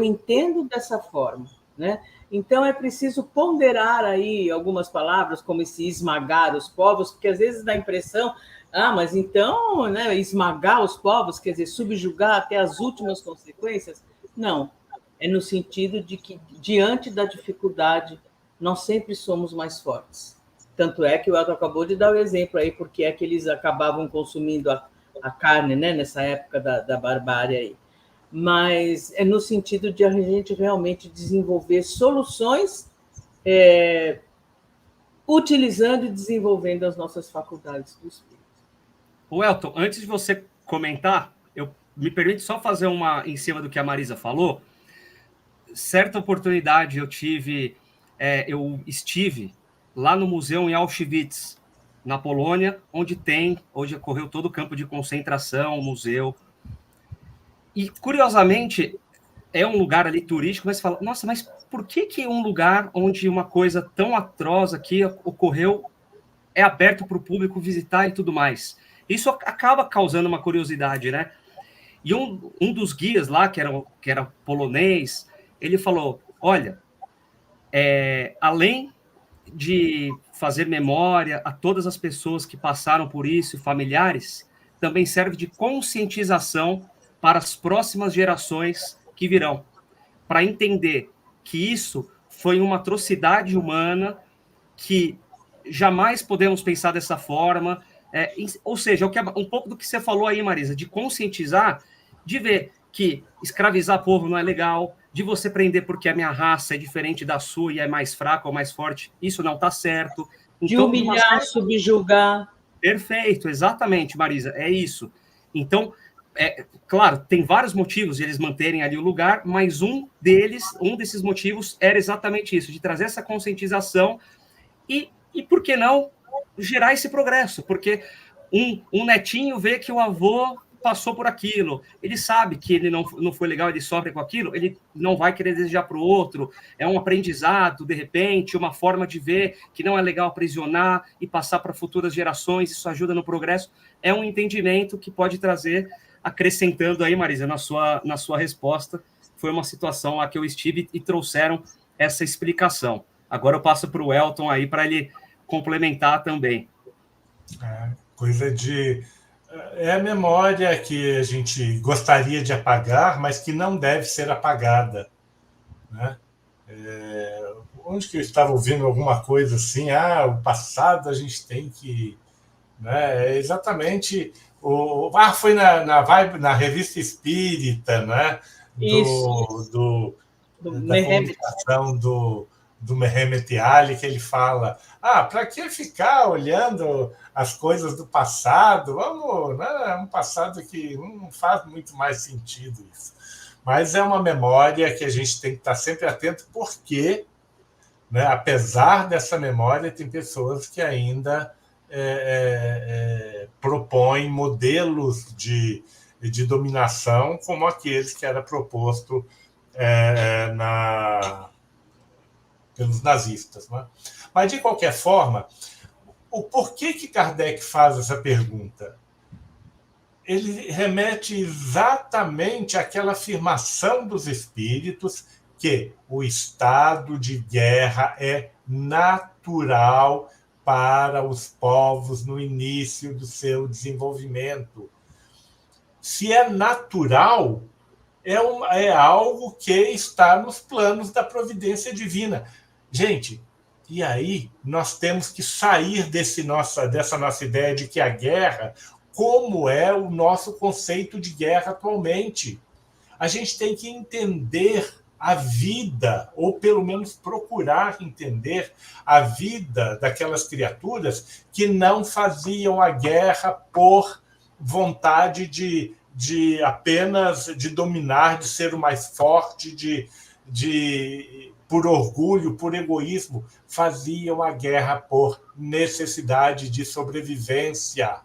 entendo dessa forma, né? Então, é preciso ponderar aí algumas palavras, como esse esmagar os povos, porque às vezes dá a impressão, mas então, né, esmagar os povos, quer dizer, subjugar até as últimas consequências? Não, é no sentido de que, diante da dificuldade, nós sempre somos mais fortes. Tanto é que o Elton acabou de dar o exemplo aí, porque é que eles acabavam consumindo a carne, né, nessa época da barbárie aí. Mas é no sentido de a gente realmente desenvolver soluções utilizando e desenvolvendo as nossas faculdades do espírito. O Elton, antes de você comentar, me permite só fazer uma em cima do que a Marisa falou. Certa oportunidade eu estive lá no museu em Auschwitz, na Polônia, onde ocorreu todo o campo de concentração, o museu. E, curiosamente, é um lugar ali turístico, mas você fala, nossa, mas por que um lugar onde uma coisa tão atroz aqui ocorreu é aberto para o público visitar e tudo mais? Isso acaba causando uma curiosidade, né? E um dos guias lá, que era polonês, ele falou, olha, além de fazer memória a todas as pessoas que passaram por isso, familiares, também serve de conscientização para as próximas gerações que virão, para entender que isso foi uma atrocidade humana, que jamais podemos pensar dessa forma, ou seja, um pouco do que você falou aí, Marisa, de conscientizar, de ver que escravizar povo não é legal, de você prender porque a minha raça é diferente da sua e é mais fraca ou mais forte, isso não está certo. Então, de humilhar, subjugar. Perfeito, exatamente, Marisa, é isso. Então, claro, tem vários motivos de eles manterem ali o lugar, mas um desses motivos era exatamente isso, de trazer essa conscientização e por que não gerar esse progresso? Porque um netinho vê que o avô passou por aquilo, ele sabe que ele não foi legal, ele sofre com aquilo, ele não vai querer desejar para o outro, é um aprendizado, de repente, uma forma de ver que não é legal aprisionar e passar para futuras gerações, isso ajuda no progresso, é um entendimento que pode trazer, acrescentando aí, Marisa, na sua resposta, foi uma situação lá que eu estive e trouxeram essa explicação. Agora eu passo para o Elton aí para ele complementar também. Coisa de... É a memória que a gente gostaria de apagar, mas que não deve ser apagada, né? onde que eu estava ouvindo alguma coisa assim? O passado a gente tem que... Né? É exatamente... foi na Revista Espírita, né? Isso. Da comunicação do Mehmet Ali, que ele fala: para que ficar olhando as coisas do passado? Vamos, né? É um passado que não faz muito mais sentido isso. Mas é uma memória que a gente tem que estar sempre atento, porque, né, apesar dessa memória, tem pessoas que ainda propõem modelos de dominação como aqueles que era proposto pelos nazistas. Né? Mas, de qualquer forma, o porquê que Kardec faz essa pergunta? Ele remete exatamente àquela afirmação dos espíritos que o estado de guerra é natural para os povos no início do seu desenvolvimento. Se é natural, é algo que está nos planos da providência divina. Gente, e aí nós temos que sair dessa nossa ideia de que a guerra, como é o nosso conceito de guerra atualmente. A gente tem que entender a vida, ou pelo menos procurar entender a vida daquelas criaturas que não faziam a guerra por vontade de apenas de dominar, de ser o mais forte, por orgulho, por egoísmo, faziam a guerra por necessidade de sobrevivência.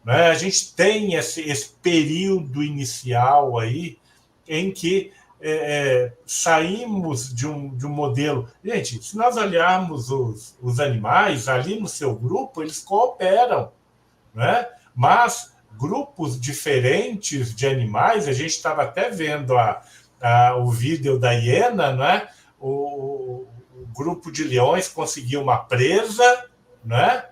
Né? A gente tem esse período inicial aí em que saímos de um modelo... Gente, se nós olharmos os animais, ali no seu grupo, eles cooperam, né? Mas grupos diferentes de animais, a gente estava até vendo o vídeo da hiena, né? O grupo de leões conseguiu uma presa, né?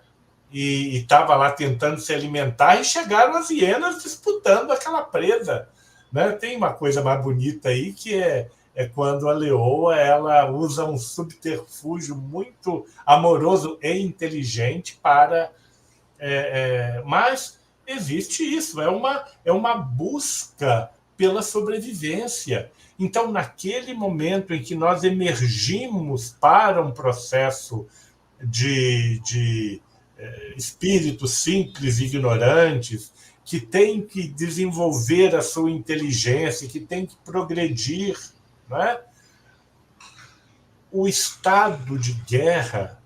E estava lá tentando se alimentar, e chegaram as hienas disputando aquela presa. Né? Tem uma coisa mais bonita aí, que é quando a leoa ela usa um subterfúgio muito amoroso e inteligente para... mas existe isso, é uma busca pela sobrevivência. Então, naquele momento em que nós emergimos para um processo de espíritos simples e ignorantes, que tem que desenvolver a sua inteligência, que tem que progredir, né? O estado de guerra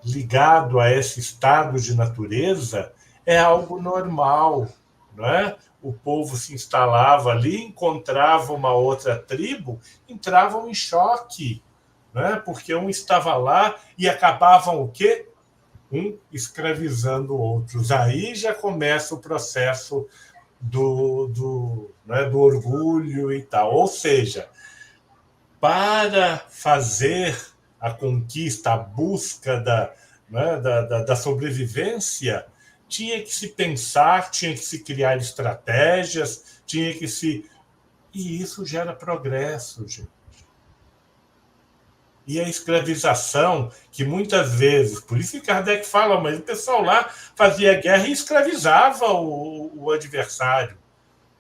ligado a esse estado de natureza é algo normal, não é? O povo se instalava ali, encontrava uma outra tribo, entravam em choque, né? Porque um estava lá e acabavam o quê? Escravizando outros. Aí já começa o processo do orgulho e tal. Ou seja, para fazer a conquista, a busca da sobrevivência, tinha que se pensar, tinha que se criar estratégias, tinha que se... E isso gera progresso, gente. E a escravização, que muitas vezes... Por isso que Kardec fala, mas o pessoal lá fazia guerra e escravizava o adversário.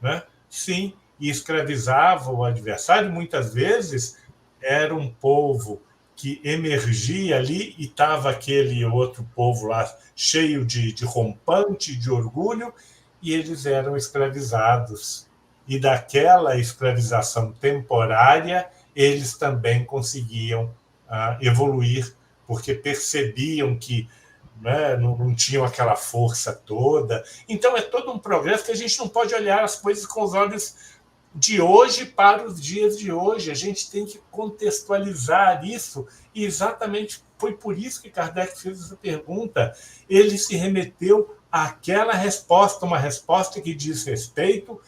Né? Sim, e escravizava o adversário. Muitas vezes era um povo que emergia ali e estava aquele outro povo lá cheio de rompante, de orgulho, e eles eram escravizados. E daquela escravização temporária, eles também conseguiam evoluir, porque percebiam que, né, não tinham aquela força toda. Então, é todo um progresso que a gente não pode olhar as coisas com os olhos de hoje para os dias de hoje. A gente tem que contextualizar isso, e exatamente foi por isso que Kardec fez essa pergunta. Ele se remeteu àquela resposta, uma resposta que diz respeito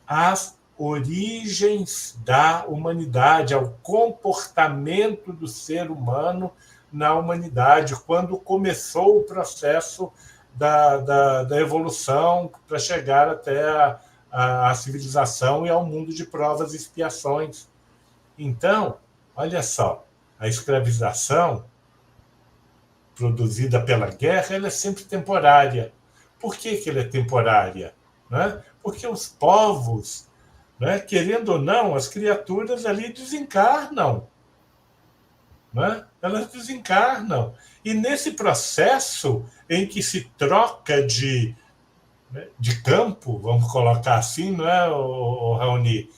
às origens da humanidade, ao comportamento do ser humano na humanidade, quando começou o processo da evolução para chegar até a civilização e ao mundo de provas e expiações. Então, olha só, a escravização produzida pela guerra, ela é sempre temporária. Por que ela é temporária? Né? Porque os povos, né, querendo ou não, as criaturas ali desencarnam. Né? Elas desencarnam. E nesse processo em que se troca de campo, vamos colocar assim, não é, Raoni?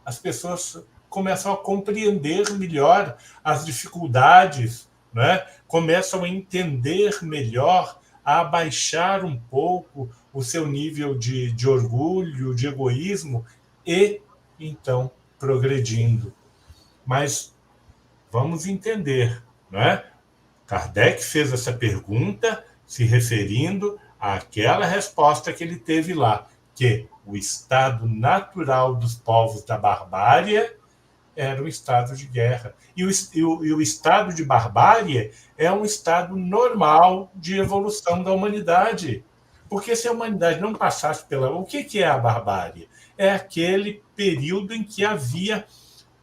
As pessoas começam a compreender melhor as dificuldades, né? Começam a entender melhor, a abaixar um pouco o seu nível de orgulho, de egoísmo, e, então, progredindo. Mas vamos entender, não é? Kardec fez essa pergunta se referindo àquela resposta que ele teve lá, que o estado natural dos povos da barbárie era um estado de guerra. E o estado de barbárie é um estado normal de evolução da humanidade. Porque se a humanidade não passasse pela... O que é a barbárie? É aquele período em que havia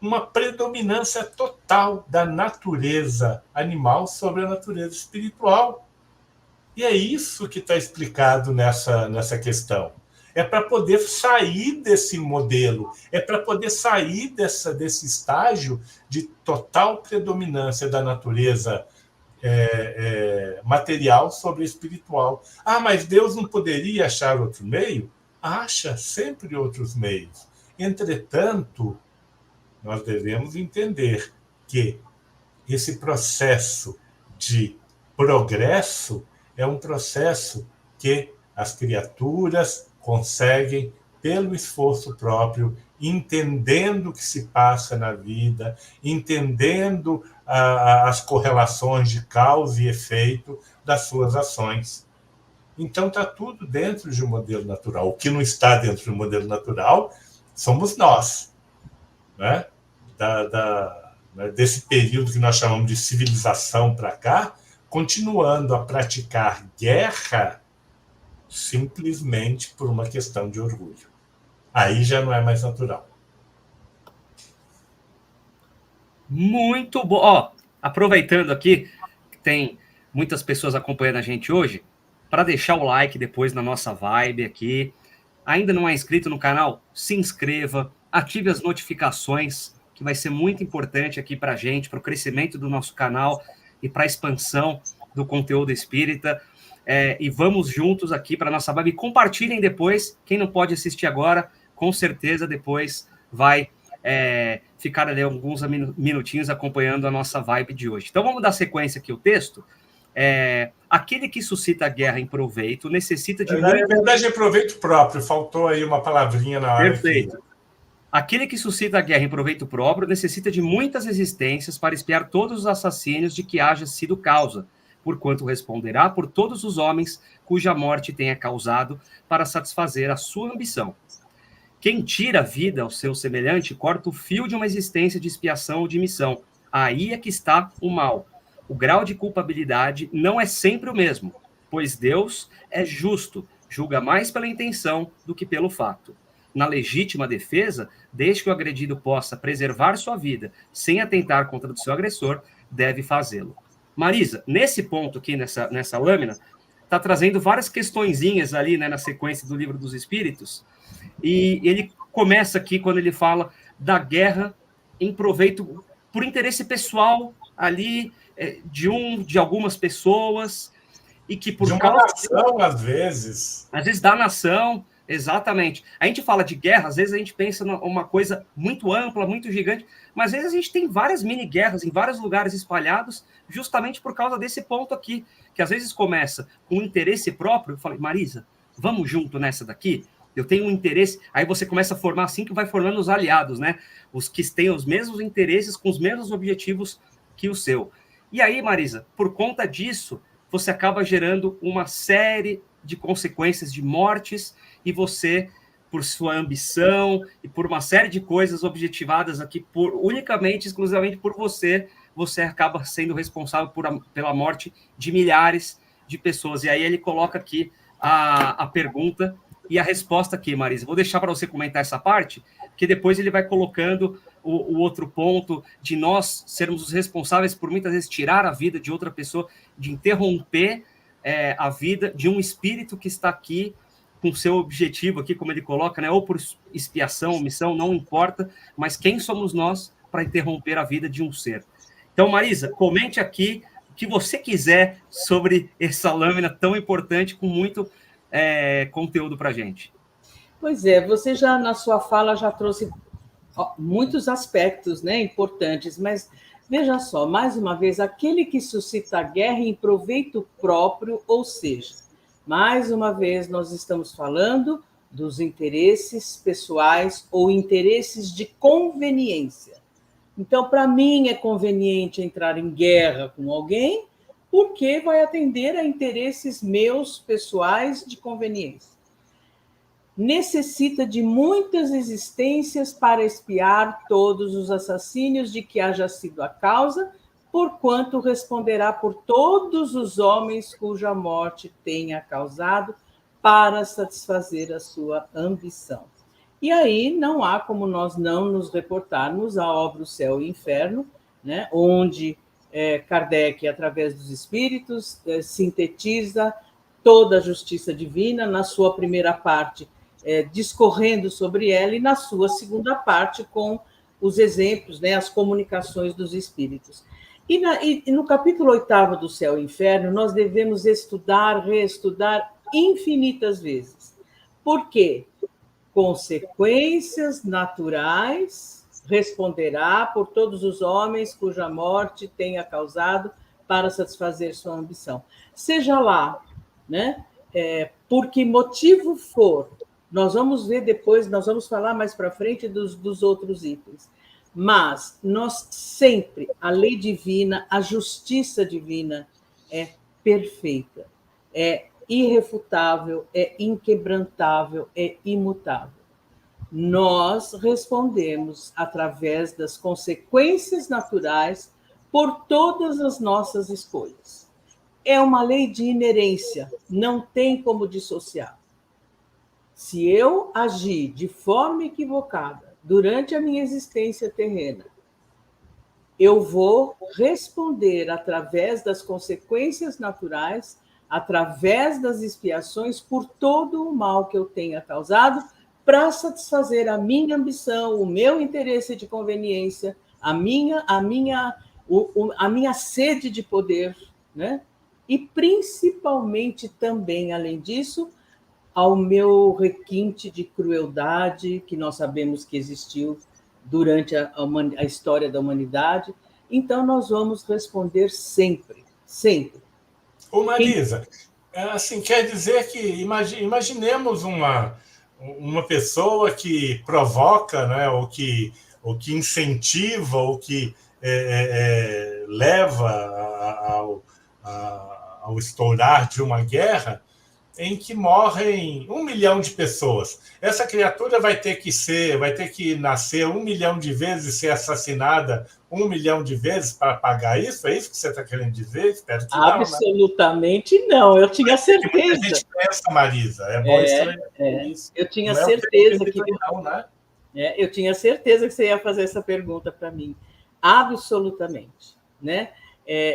uma predominância total da natureza animal sobre a natureza espiritual. E é isso que está explicado nessa questão. É para poder sair desse modelo, é para poder sair desse estágio de total predominância da natureza material sobre a espiritual. Ah, mas Deus não poderia achar outro meio? Acha sempre outros meios. Entretanto, nós devemos entender que esse processo de progresso é um processo que as criaturas conseguem, pelo esforço próprio, entendendo o que se passa na vida, entendendo as correlações de causa e efeito das suas ações. Então, está tudo dentro de um modelo natural. O que não está dentro de um modelo natural somos nós, né? Desse período que nós chamamos de civilização para cá, continuando a praticar guerra simplesmente por uma questão de orgulho. Aí já não é mais natural. Muito bom. Ó, aproveitando aqui, que tem muitas pessoas acompanhando a gente hoje, para deixar o like depois na nossa vibe aqui. Ainda não é inscrito no canal? Se inscreva, ative as notificações, que vai ser muito importante aqui para a gente, para o crescimento do nosso canal e para a expansão do conteúdo espírita. E vamos juntos aqui para a nossa vibe. Compartilhem depois. Quem não pode assistir agora, com certeza depois vai ficar ali alguns minutinhos acompanhando a nossa vibe de hoje. Então vamos dar sequência aqui ao texto. Aquele que suscita a guerra em proveito necessita de... Na verdade, é proveito próprio. Faltou aí uma palavrinha na hora. Perfeito. Aquele que suscita a guerra em proveito próprio necessita de muitas existências para expiar todos os assassínios de que haja sido causa, porquanto responderá por todos os homens cuja morte tenha causado para satisfazer a sua ambição. Quem tira a vida ao seu semelhante corta o fio de uma existência de expiação ou de missão. Aí é que está o mal. O grau de culpabilidade não é sempre o mesmo, pois Deus é justo, julga mais pela intenção do que pelo fato. Na legítima defesa, desde que o agredido possa preservar sua vida sem atentar contra o seu agressor, deve fazê-lo. Marisa, nesse ponto aqui, nessa lâmina, está trazendo várias questõezinhas ali, né, na sequência do Livro dos Espíritos, e ele começa aqui quando ele fala da guerra em proveito por interesse pessoal ali de algumas pessoas, e que por de uma nação, às vezes da nação, exatamente. A gente fala de guerra, às vezes a gente pensa numa coisa muito ampla, muito gigante, mas às vezes a gente tem várias mini-guerras em vários lugares espalhados, justamente por causa desse ponto aqui, que às vezes começa com um interesse próprio. Eu falei, Marisa, vamos junto nessa daqui? Eu tenho um interesse, aí você começa a formar assim que vai formando os aliados, né? Os que têm os mesmos interesses, com os mesmos objetivos que o seu. E aí, Marisa, por conta disso, você acaba gerando uma série de consequências de mortes, e você, por sua ambição e por uma série de coisas objetivadas aqui unicamente, exclusivamente por você, você acaba sendo responsável pela morte de milhares de pessoas. E aí ele coloca aqui a pergunta e a resposta aqui, Marisa. Vou deixar para você comentar essa parte, que depois ele vai colocando o outro ponto de nós sermos os responsáveis por muitas vezes tirar a vida de outra pessoa, de interromper a vida de um espírito que está aqui com seu objetivo aqui, como ele coloca, né? Ou por expiação, ou missão, não importa, mas quem somos nós para interromper a vida de um ser? Então, Marisa, comente aqui o que você quiser sobre essa lâmina tão importante, com muito conteúdo para a gente. Pois é, você já na sua fala já trouxe muitos aspectos, né, importantes, mas veja só, mais uma vez, aquele que suscita a guerra em proveito próprio, ou seja, mais uma vez nós estamos falando dos interesses pessoais ou interesses de conveniência. Então, para mim é conveniente entrar em guerra com alguém porque vai atender a interesses meus pessoais de conveniência. Necessita de muitas existências para expiar todos os assassínios de que haja sido a causa, porquanto responderá por todos os homens cuja morte tenha causado, para satisfazer a sua ambição. E aí não há como nós não nos reportarmos à obra O Céu e o Inferno, né, onde Kardec, através dos espíritos, sintetiza toda a justiça divina na sua primeira parte, discorrendo sobre ela, e na sua segunda parte com os exemplos, né, as comunicações dos espíritos. E no capítulo 8º do Céu e Inferno, nós devemos estudar, reestudar infinitas vezes. Por quê? Consequências naturais responderá por todos os homens cuja morte tenha causado para satisfazer sua ambição. Seja lá, né, por que motivo for, nós vamos ver depois, nós vamos falar mais para frente dos outros itens. Mas nós sempre, a lei divina, a justiça divina é perfeita, é irrefutável, é inquebrantável, é imutável. Nós respondemos através das consequências naturais por todas as nossas escolhas. É uma lei de inerência, não tem como dissociar. Se eu agir de forma equivocada durante a minha existência terrena, eu vou responder através das consequências naturais, através das expiações, por todo o mal que eu tenha causado, para satisfazer a minha ambição, o meu interesse de conveniência, a minha sede de poder, né? E principalmente também, além disso, ao meu requinte de crueldade, que nós sabemos que existiu durante a história da humanidade. Então, nós vamos responder sempre, sempre. Ô, Marisa, assim, quer dizer que imaginemos uma pessoa que provoca, né, ou que incentiva, ou que leva ao estourar de uma guerra, em que morrem 1 milhão de pessoas. Essa criatura vai ter que nascer 1 milhão de vezes e ser assassinada 1 milhão de vezes para pagar isso? É isso que você está querendo dizer? Espero que absolutamente não. Eu tinha certeza. A gente pensa, Marisa. É bom isso. Eu tinha certeza que não, né? Eu tinha certeza que você ia fazer essa pergunta para mim. Absolutamente, né?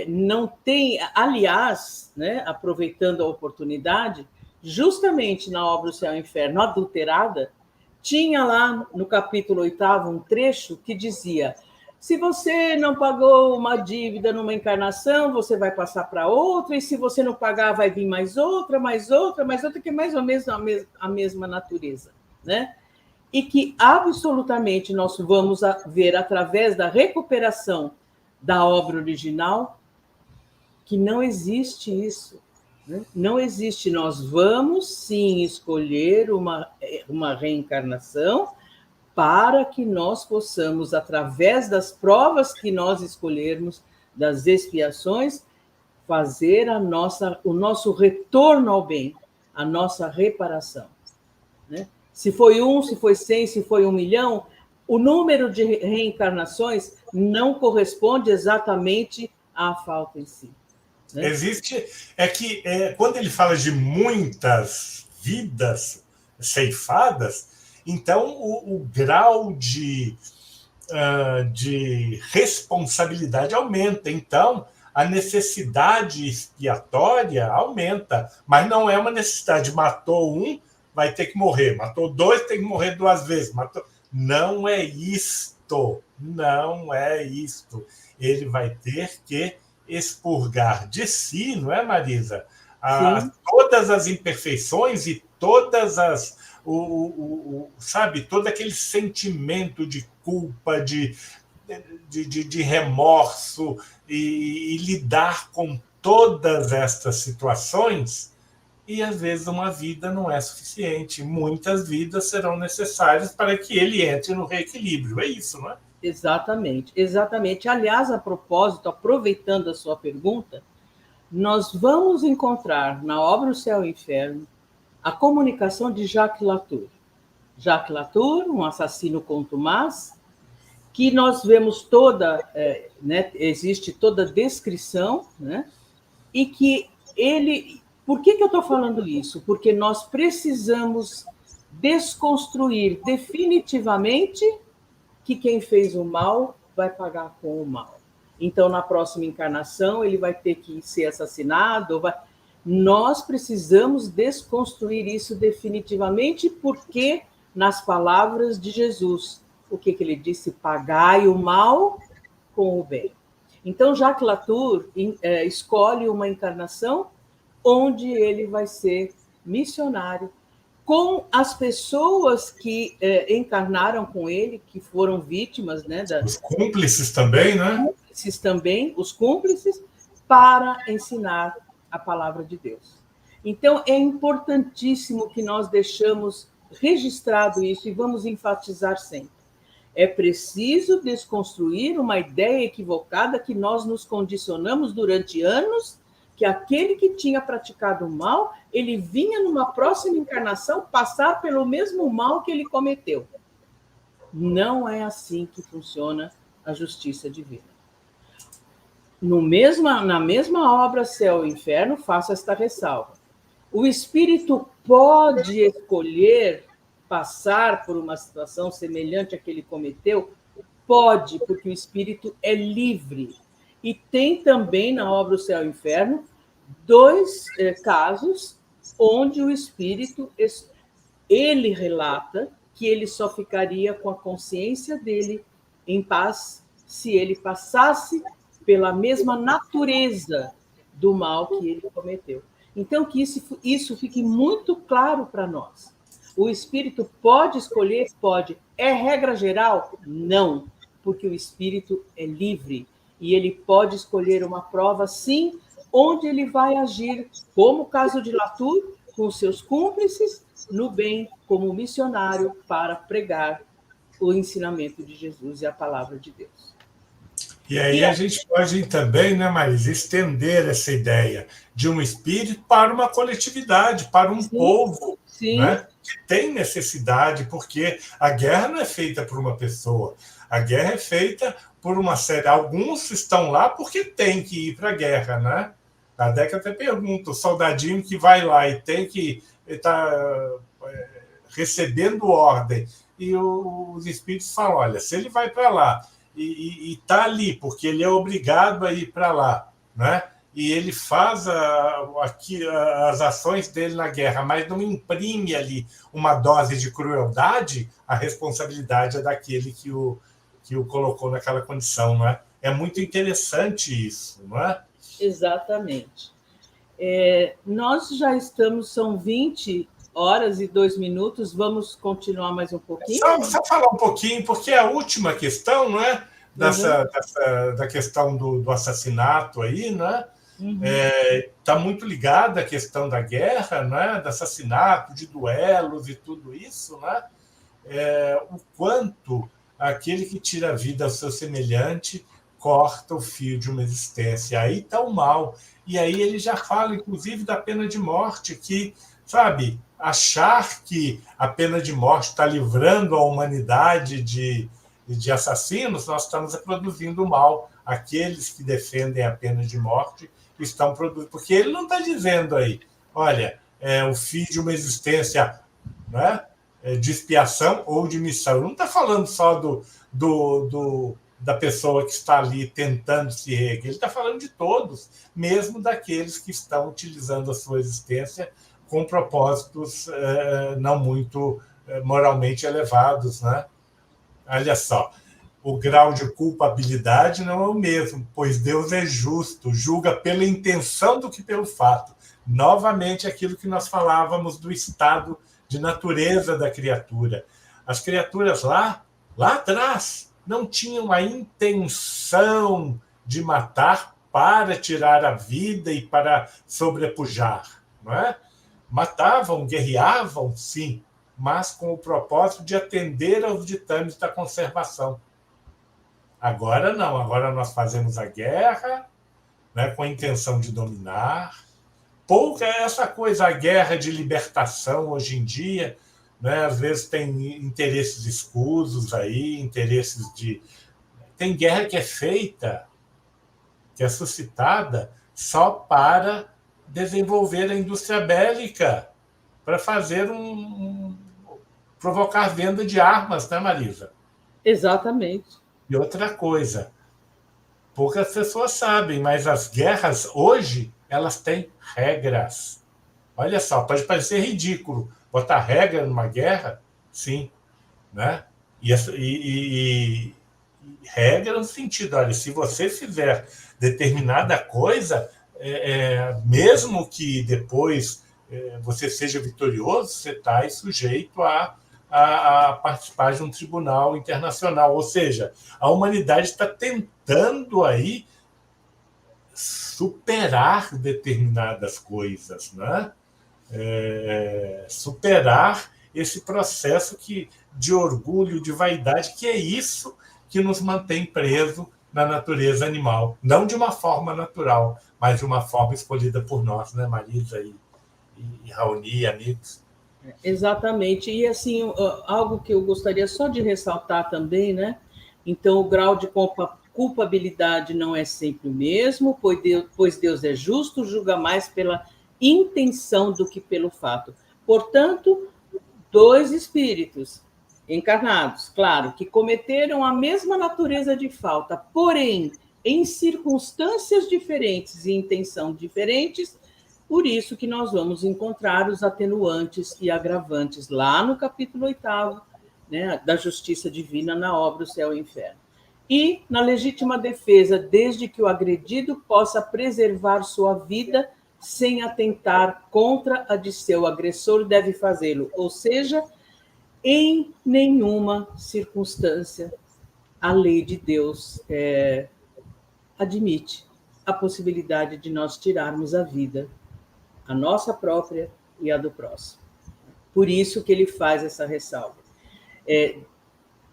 Não tem, aliás, né, aproveitando a oportunidade, justamente na obra O Céu e o Inferno adulterada, tinha lá no capítulo 8º um trecho que dizia: se você não pagou uma dívida numa encarnação, você vai passar para outra, e se você não pagar, vai vir mais outra, que é mais ou menos a mesma natureza, né? E que absolutamente nós vamos ver através da recuperação da obra original, que não existe isso, né? Não existe. Nós vamos, sim, escolher uma reencarnação para que nós possamos, através das provas que nós escolhermos, das expiações, fazer o nosso retorno ao bem, a nossa reparação, né? Se foi 1, se foi 100, se foi 1 milhão, o número de reencarnações não corresponde exatamente à falta em si, né? Existe, quando ele fala de muitas vidas ceifadas, então o grau de de responsabilidade aumenta. Então, a necessidade expiatória aumenta, mas não é uma necessidade. Matou um, vai ter que morrer. Matou dois, tem que morrer duas vezes. Não é isto. Não é isto. Ele vai ter que expurgar de si, não é, Marisa? Todas as imperfeições e todas as... sabe, todo aquele sentimento de culpa, de remorso, e lidar com todas estas situações, e às vezes uma vida não é suficiente. Muitas vidas serão necessárias para que ele entre no reequilíbrio. É isso, não é? Exatamente, exatamente. Aliás, a propósito, aproveitando a sua pergunta, nós vamos encontrar na obra O Céu e o Inferno a comunicação de Jacques Latour. Jacques Latour, um assassino contumaz, que nós vemos toda, existe toda a descrição, né? E que ele... Por que eu estou falando isso? Porque nós precisamos desconstruir definitivamente que quem fez o mal vai pagar com o mal. Então, na próxima encarnação, ele vai ter que ser assassinado. Nós precisamos desconstruir isso definitivamente, porque, nas palavras de Jesus, o que ele disse? Pagai o mal com o bem. Então, Jacques Latour escolhe uma encarnação onde ele vai ser missionário com as pessoas que encarnaram com ele, que foram vítimas, né? Os cúmplices também, né? Os cúmplices, para ensinar a palavra de Deus. Então, é importantíssimo que nós deixamos registrado isso e vamos enfatizar sempre. É preciso desconstruir uma ideia equivocada que nós nos condicionamos durante anos, que aquele que tinha praticado o mal, ele vinha numa próxima encarnação passar pelo mesmo mal que ele cometeu. Não é assim que funciona a justiça divina. Na mesma obra Céu e Inferno, faço esta ressalva. O espírito pode escolher passar por uma situação semelhante à que ele cometeu? Pode, porque o espírito é livre. E tem também na obra O Céu e o Inferno 2 casos onde o espírito, ele relata que ele só ficaria com a consciência dele em paz se ele passasse pela mesma natureza do mal que ele cometeu. Então, que isso fique muito claro para nós. O espírito pode escolher? Pode. É regra geral? Não, porque o espírito é livre e ele pode escolher uma prova, sim, onde ele vai agir, como o caso de Latour, com seus cúmplices, no bem, como missionário, para pregar o ensinamento de Jesus e a palavra de Deus. E aí a gente pode também, né, Marisa, estender essa ideia de um espírito para uma coletividade, para um povo, né, que tem necessidade, porque a guerra não é feita por uma pessoa, a guerra é feita por uma série. Alguns estão lá porque tem que ir para a guerra, né? Kardec até pergunta, o soldadinho que vai lá e tem que estar recebendo ordem, e os espíritos falam, olha, se ele vai para lá e está ali, porque ele é obrigado a ir para lá, né? E ele faz as ações dele na guerra, mas não imprime ali uma dose de crueldade, a responsabilidade é daquele que o colocou naquela condição, não é? É muito interessante isso, não é? Exatamente. Nós já estamos, são 20 horas e 2 minutos, vamos continuar mais um pouquinho? Só falar um pouquinho, porque a última questão, não é? Da questão do assassinato aí, né? Está muito ligada à questão da guerra, né? Do assassinato, de duelos e tudo isso, né? O quanto aquele que tira a vida ao seu semelhante corta o fio de uma existência. Aí está o mal. E aí ele já fala, inclusive, da pena de morte, que, sabe, achar que a pena de morte está livrando a humanidade de assassinos, nós estamos produzindo mal. Aqueles que defendem a pena de morte estão produzindo. Porque ele não está dizendo aí, olha, o fim de uma existência, né? de expiação ou de missão. Não está falando só da pessoa que está ali tentando se reerguer, ele está falando de todos, mesmo daqueles que estão utilizando a sua existência com propósitos não muito moralmente elevados, né? Olha só, o grau de culpabilidade não é o mesmo, pois Deus é justo, julga pela intenção do que pelo fato. Novamente, aquilo que nós falávamos do estado de natureza da criatura. As criaturas lá atrás, não tinham a intenção de matar para tirar a vida e para sobrepujar, não é? Matavam, guerreavam, sim, mas com o propósito de atender aos ditames da conservação. Agora não, agora nós fazemos a guerra, né, com a intenção de dominar. Pouca é essa coisa, a guerra de libertação hoje em dia, né? Às vezes tem interesses escusos aí, interesses de... Tem guerra que é feita, que é suscitada só para desenvolver a indústria bélica, para fazer provocar venda de armas, né, Marisa? Exatamente. E outra coisa, poucas pessoas sabem, mas as guerras hoje, elas têm regras. Olha só, pode parecer ridículo botar regra numa guerra, sim, né? E regra no sentido, olha, se você fizer determinada coisa, mesmo que depois você seja vitorioso, você está sujeito a participar de um tribunal internacional. Ou seja, a humanidade está tentando aí superar determinadas coisas, né? Superar esse processo de orgulho, de vaidade, que é isso que nos mantém preso na natureza animal. Não de uma forma natural, mas de uma forma escolhida por nós, né, Marisa e Raoni, amigos? Exatamente. E, assim, algo que eu gostaria só de ressaltar também, né? Então, o grau de culpabilidade não é sempre o mesmo, pois Deus é justo, julga mais pela intenção do que pelo fato. Portanto, dois espíritos encarnados, claro, que cometeram a mesma natureza de falta, porém, em circunstâncias diferentes e intenção diferentes, por isso que nós vamos encontrar os atenuantes e agravantes lá no capítulo 8º, né, da justiça divina na obra O Céu e o Inferno. E na legítima defesa, desde que o agredido possa preservar sua vida sem atentar contra a de seu agressor, deve fazê-lo. Ou seja, em nenhuma circunstância a lei de Deus admite a possibilidade de nós tirarmos a vida, a nossa própria e a do próximo. Por isso que ele faz essa ressalva.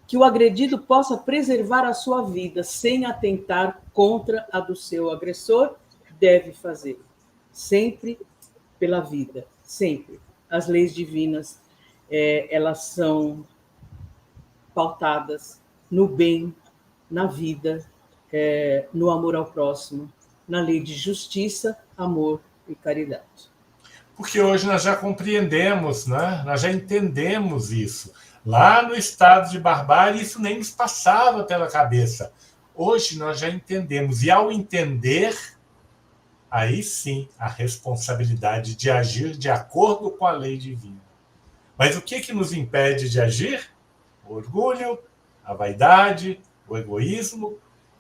Que o agredido possa preservar a sua vida sem atentar contra a do seu agressor, deve fazê-lo. Sempre pela vida, sempre. As leis divinas, elas são pautadas no bem, na vida, no amor ao próximo, na lei de justiça, amor e caridade. Porque hoje nós já compreendemos, né? Nós já entendemos isso. Lá no estado de barbárie, isso nem nos passava pela cabeça. Hoje nós já entendemos. E ao entender, aí sim a responsabilidade de agir de acordo com a lei divina. Mas o que nos impede de agir? O orgulho, a vaidade, o egoísmo,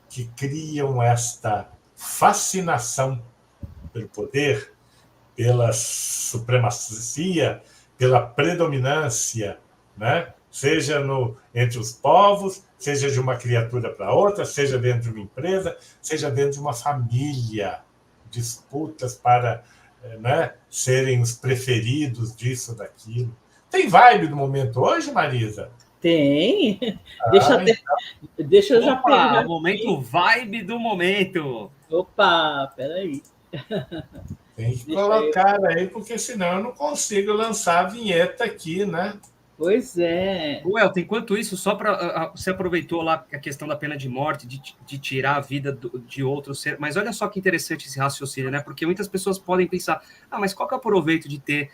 que criam esta fascinação pelo poder, pela supremacia, pela predominância, né? Seja entre os povos, seja de uma criatura para outra, seja dentro de uma empresa, seja dentro de uma família. Disputas para, né, serem os preferidos disso, daquilo. Tem vibe do momento hoje, Marisa? Tem. Deixa eu já pegar. Momento vibe do momento. Opa, peraí. Tem que colocar aí, porque senão eu não consigo lançar a vinheta aqui, né? Pois é. Elton, enquanto isso, só para você aproveitou lá a questão da pena de morte, de tirar a vida de outro ser, mas olha só que interessante esse raciocínio, né? Porque muitas pessoas podem pensar, mas qual que é o proveito de ter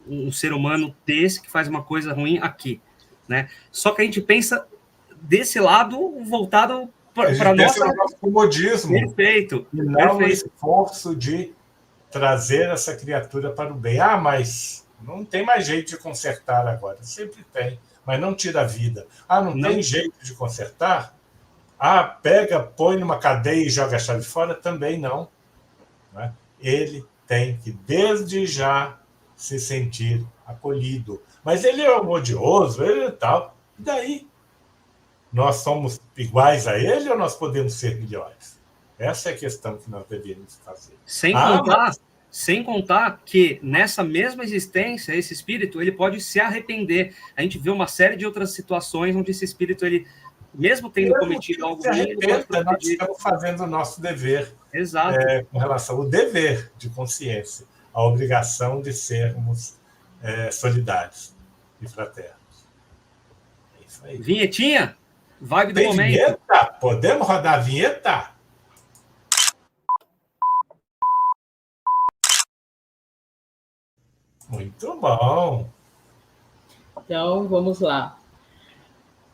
um ser humano desse que faz uma coisa ruim aqui, né? Só que a gente pensa desse lado voltado para nossa... no nosso comodismo. Perfeito. E não no esforço de trazer essa criatura para o bem. Ah, mas não tem mais jeito de consertar agora. Sempre tem, mas não tira a vida. Ah, não tem jeito de consertar? Ah, pega, põe numa cadeia e joga a chave fora? Também não. Né? Ele tem que, desde já, se sentir acolhido. Mas ele é um odioso, ele é tal. E daí? Nós somos iguais a ele ou nós podemos ser melhores? Essa é a questão que nós deveríamos fazer. Sem contar que nessa mesma existência, esse espírito ele pode se arrepender. A gente vê uma série de outras situações onde esse espírito, ele, mesmo tendo cometido algo ruim, nós estamos fazendo o nosso dever. Exato. Com relação ao dever de consciência, a obrigação de sermos solidários e fraternos. É isso aí. Vinhetinha? Vibe do Tem momento. Vinheta? Podemos rodar a vinheta? Muito bom. Então, vamos lá.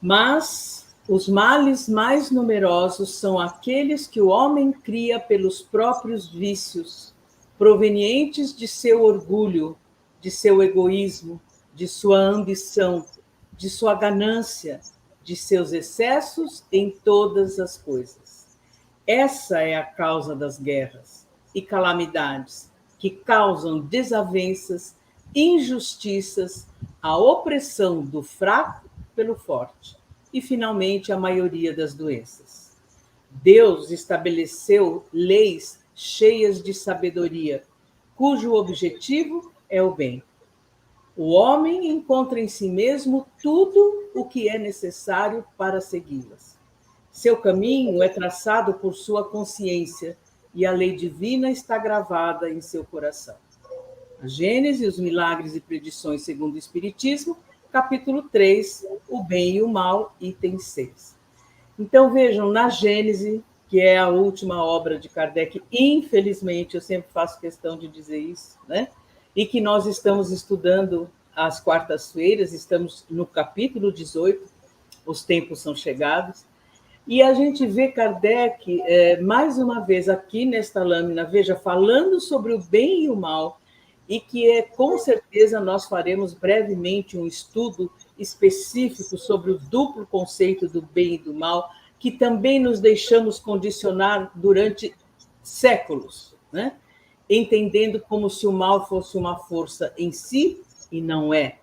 Mas os males mais numerosos são aqueles que o homem cria pelos próprios vícios, provenientes de seu orgulho, de seu egoísmo, de sua ambição, de sua ganância, de seus excessos em todas as coisas. Essa é a causa das guerras e calamidades que causam desavenças, injustiças, a opressão do fraco pelo forte e, finalmente, a maioria das doenças. Deus estabeleceu leis cheias de sabedoria, cujo objetivo é o bem. O homem encontra em si mesmo tudo o que é necessário para segui-las. Seu caminho é traçado por sua consciência e a lei divina está gravada em seu coração. A Gênese, os milagres e predições segundo o Espiritismo, capítulo 3, o bem e o mal, item 6. Então, vejam, na Gênese, que é a última obra de Kardec, infelizmente, eu sempre faço questão de dizer isso, né? E que nós estamos estudando às quartas-feiras, estamos no capítulo 18, os tempos são chegados, e a gente vê Kardec, mais uma vez aqui nesta lâmina, veja, falando sobre o bem e o mal, e que com certeza nós faremos brevemente um estudo específico sobre o duplo conceito do bem e do mal, que também nos deixamos condicionar durante séculos, né? Entendendo como se o mal fosse uma força em si, e não é.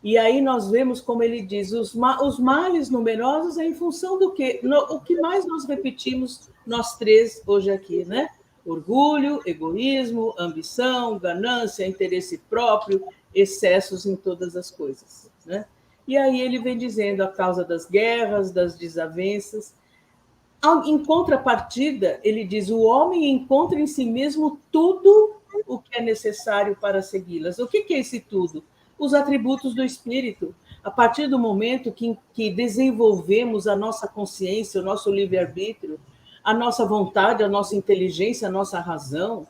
E aí nós vemos, como ele diz, os males numerosos é em função do quê? O que mais nós repetimos, nós três, hoje aqui, né? Orgulho, egoísmo, ambição, ganância, interesse próprio, excessos em todas as coisas, né? E aí ele vem dizendo a causa das guerras, das desavenças. Em contrapartida, ele diz, o homem encontra em si mesmo tudo o que é necessário para segui-las. O que é esse tudo? Os atributos do espírito. A partir do momento que desenvolvemos a nossa consciência, o nosso livre-arbítrio, a nossa vontade, a nossa inteligência, a nossa razão,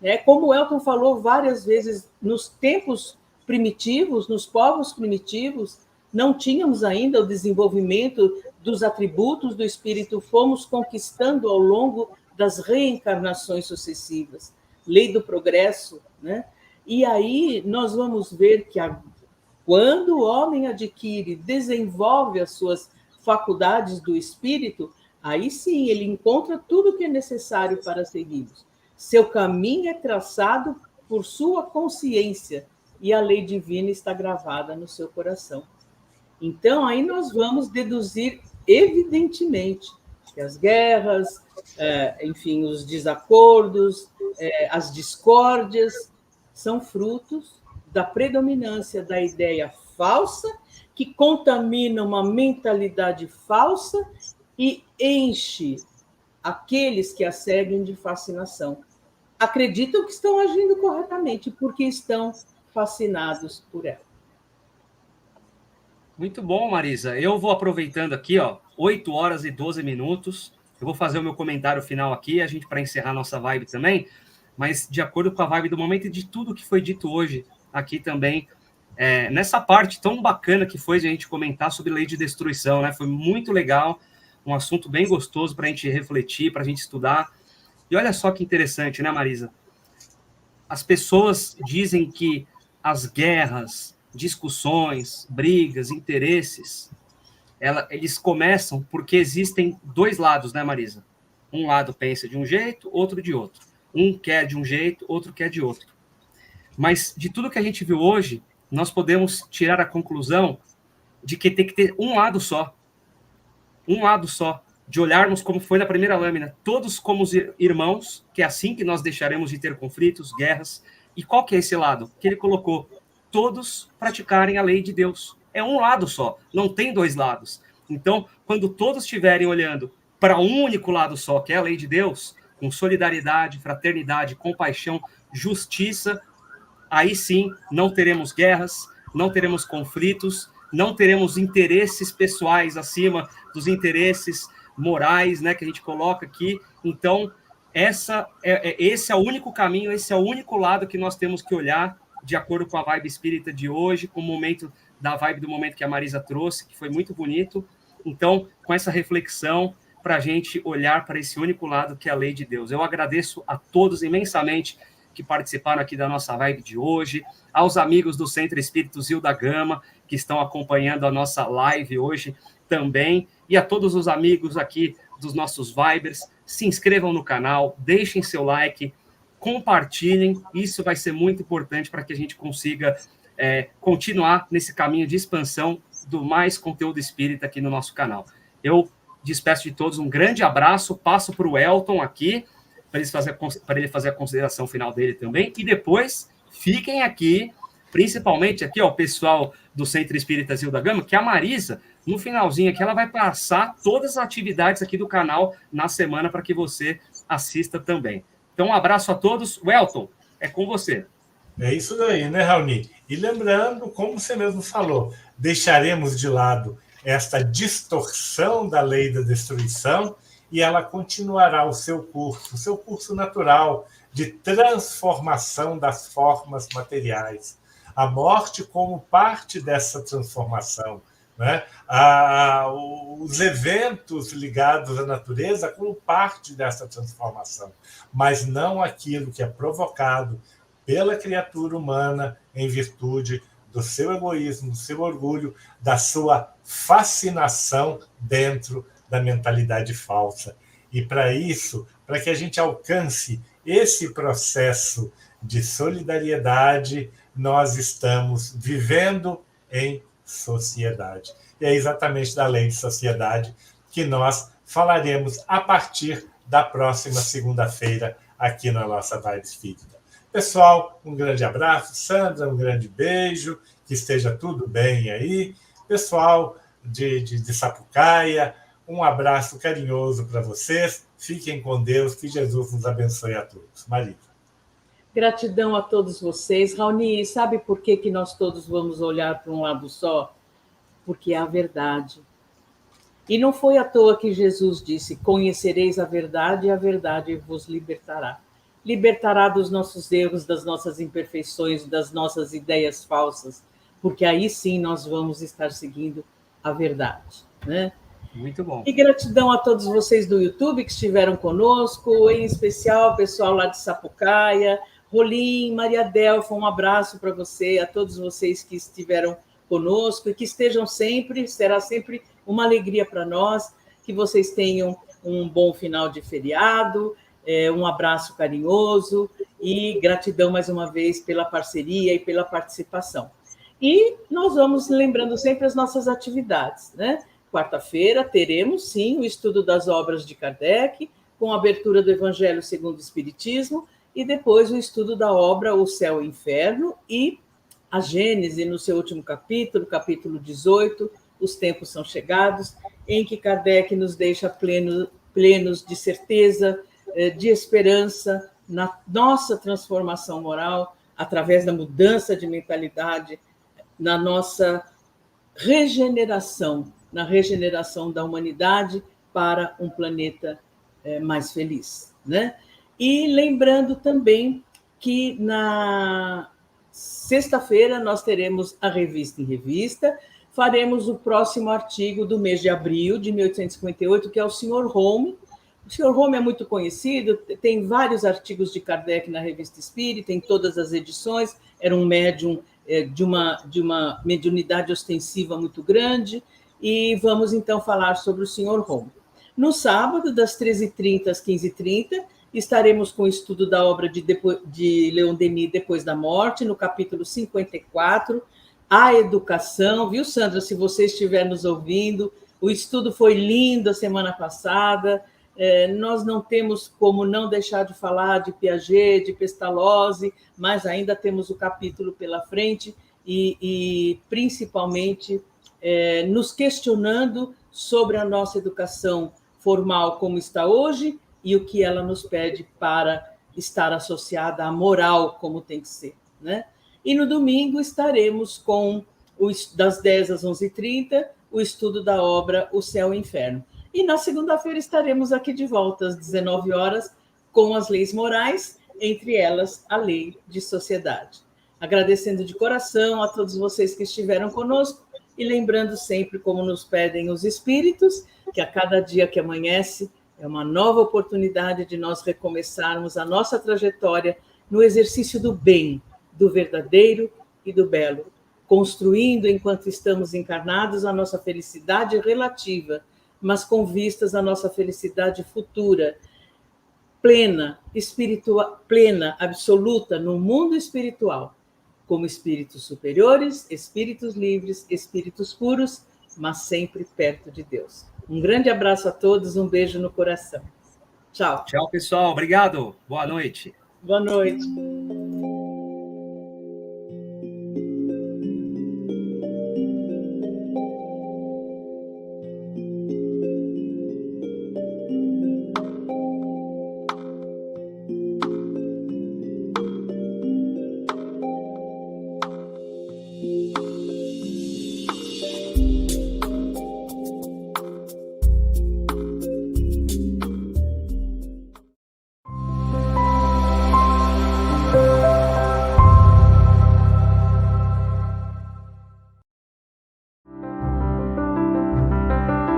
né? Como o Elton falou várias vezes, nos tempos primitivos, nos povos primitivos, não tínhamos ainda o desenvolvimento dos atributos do espírito, fomos conquistando ao longo das reencarnações sucessivas, lei do progresso, né? E aí nós vamos ver que quando o homem adquire, desenvolve as suas faculdades do espírito, aí sim ele encontra tudo o que é necessário para segui-los. Seu caminho é traçado por sua consciência e a lei divina está gravada no seu coração. Então, aí nós vamos deduzir, evidentemente, que as guerras, enfim, os desacordos, as discórdias, são frutos da predominância da ideia falsa, que contamina uma mentalidade falsa e enche aqueles que a seguem de fascinação. Acreditam que estão agindo corretamente, porque estão fascinados por ela. Muito bom, Marisa. Eu vou aproveitando aqui, 8 horas e 12 minutos. Eu vou fazer o meu comentário final aqui, a gente para encerrar nossa vibe também, mas de acordo com a vibe do momento e de tudo que foi dito hoje aqui também, nessa parte tão bacana que foi a gente comentar sobre lei de destruição, né? Foi muito legal, um assunto bem gostoso para a gente refletir, para a gente estudar. E olha só que interessante, né, Marisa? As pessoas dizem que as guerras, discussões, brigas, interesses, eles começam porque existem dois lados, né, Marisa? Um lado pensa de um jeito, outro de outro. Um quer de um jeito, outro quer de outro. Mas de tudo que a gente viu hoje, nós podemos tirar a conclusão de que tem que ter um lado só. Um lado só. De olharmos como foi na primeira lâmina, todos como irmãos, que é assim que nós deixaremos de ter conflitos, guerras. E qual que é esse lado? Que ele colocou, todos praticarem a lei de Deus. É um lado só, não tem dois lados. Então, quando todos estiverem olhando para um único lado só, que é a lei de Deus, com solidariedade, fraternidade, compaixão, justiça, aí sim não teremos guerras, não teremos conflitos, não teremos interesses pessoais acima dos interesses morais, né, que a gente coloca aqui. Então, esse é o único caminho, esse é o único lado que nós temos que olhar, de acordo com a vibe espírita de hoje, com o momento da vibe do momento que a Marisa trouxe, que foi muito bonito. Então, com essa reflexão, para a gente olhar para esse único lado que é a lei de Deus. Eu agradeço a todos imensamente que participaram aqui da nossa vibe de hoje, aos amigos do Centro Espírita Zil da Gama, que estão acompanhando a nossa live hoje também, e a todos os amigos aqui dos nossos Vibers. Se inscrevam no canal, deixem seu like, compartilhem, isso vai ser muito importante para que a gente consiga continuar nesse caminho de expansão do mais conteúdo espírita aqui no nosso canal. Eu despeço de todos, um grande abraço, passo para o Elton aqui, para ele fazer a consideração final dele também, e depois fiquem aqui, principalmente aqui, ó, o pessoal do Centro Espírita Zil da Gama, que a Marisa, no finalzinho aqui, ela vai passar todas as atividades aqui do canal na semana para que você assista também. Então, um abraço a todos. Welton, é com você. É isso daí, né, Raoni? E lembrando, como você mesmo falou, deixaremos de lado esta distorção da lei da destruição e ela continuará o seu curso natural de transformação das formas materiais. A morte como parte dessa transformação, né? Os eventos ligados à natureza como parte dessa transformação, mas não aquilo que é provocado pela criatura humana em virtude do seu egoísmo, do seu orgulho, da sua fascinação dentro da mentalidade falsa. E para isso, para que a gente alcance esse processo de solidariedade, nós estamos vivendo em sociedade. E é exatamente da lei de sociedade que nós falaremos a partir da próxima segunda-feira aqui na nossa Vibe Espírita. Pessoal, um grande abraço. Sandra, um grande beijo. Que esteja tudo bem aí. Pessoal de Sapucaia, um abraço carinhoso para vocês. Fiquem com Deus. Que Jesus nos abençoe a todos. Marisa. Gratidão a todos vocês. Raoni, sabe por que nós todos vamos olhar para um lado só? Porque é a verdade. E não foi à toa que Jesus disse, conhecereis a verdade e a verdade vos libertará. Libertará dos nossos erros, das nossas imperfeições, das nossas ideias falsas, porque aí sim nós vamos estar seguindo a verdade, né? Muito bom. E gratidão a todos vocês do YouTube que estiveram conosco, em especial o pessoal lá de Sapucaia, Rolim, Maria Delfa, um abraço para você, a todos vocês que estiveram conosco e que estejam sempre, será sempre uma alegria para nós, que vocês tenham um bom final de feriado, um abraço carinhoso e gratidão mais uma vez pela parceria e pela participação. E nós vamos lembrando sempre as nossas atividades, né? Quarta-feira teremos, sim, o estudo das obras de Kardec, com a abertura do Evangelho segundo o Espiritismo, e depois o estudo da obra O Céu e o Inferno e a Gênese, no seu último capítulo, capítulo 18, Os Tempos São Chegados, em que Kardec nos deixa plenos de certeza, de esperança na nossa transformação moral, através da mudança de mentalidade, na nossa regeneração, na regeneração da humanidade para um planeta mais feliz, né? E lembrando também que sexta-feira nós teremos a Revista em Revista, faremos o próximo artigo do mês de abril de 1858, que é o Sr. Home. O Sr. Home é muito conhecido, tem vários artigos de Kardec na Revista Espírita, em todas as edições, era um médium de uma mediunidade ostensiva muito grande, e vamos então falar sobre o Sr. Home. No sábado, das 13h30 às 15h30, estaremos com o estudo da obra de Leon Denis, Depois da Morte, no capítulo 54, A Educação. Viu, Sandra, se você estiver nos ouvindo, o estudo foi lindo a semana passada, nós não temos como não deixar de falar de Piaget, de Pestalozzi, mas ainda temos o capítulo pela frente e principalmente nos questionando sobre a nossa educação formal como está hoje e o que ela nos pede para estar associada à moral como tem que ser, né? E no domingo estaremos com, das 10 às 11h30, o estudo da obra O Céu e o Inferno. E na segunda-feira estaremos aqui de volta às 19 horas com as leis morais, entre elas a lei de sociedade. Agradecendo de coração a todos vocês que estiveram conosco e lembrando sempre, como nos pedem os espíritos, que a cada dia que amanhece é uma nova oportunidade de nós recomeçarmos a nossa trajetória no exercício do bem, do verdadeiro e do belo, construindo, enquanto estamos encarnados, a nossa felicidade relativa, mas com vistas à nossa felicidade futura, plena, espiritual, plena, absoluta, no mundo espiritual, como espíritos superiores, espíritos livres, espíritos puros, mas sempre perto de Deus. Um grande abraço a todos, um beijo no coração. Tchau. Tchau, pessoal. Obrigado. Boa noite. Boa noite.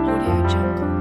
Audio Jungle.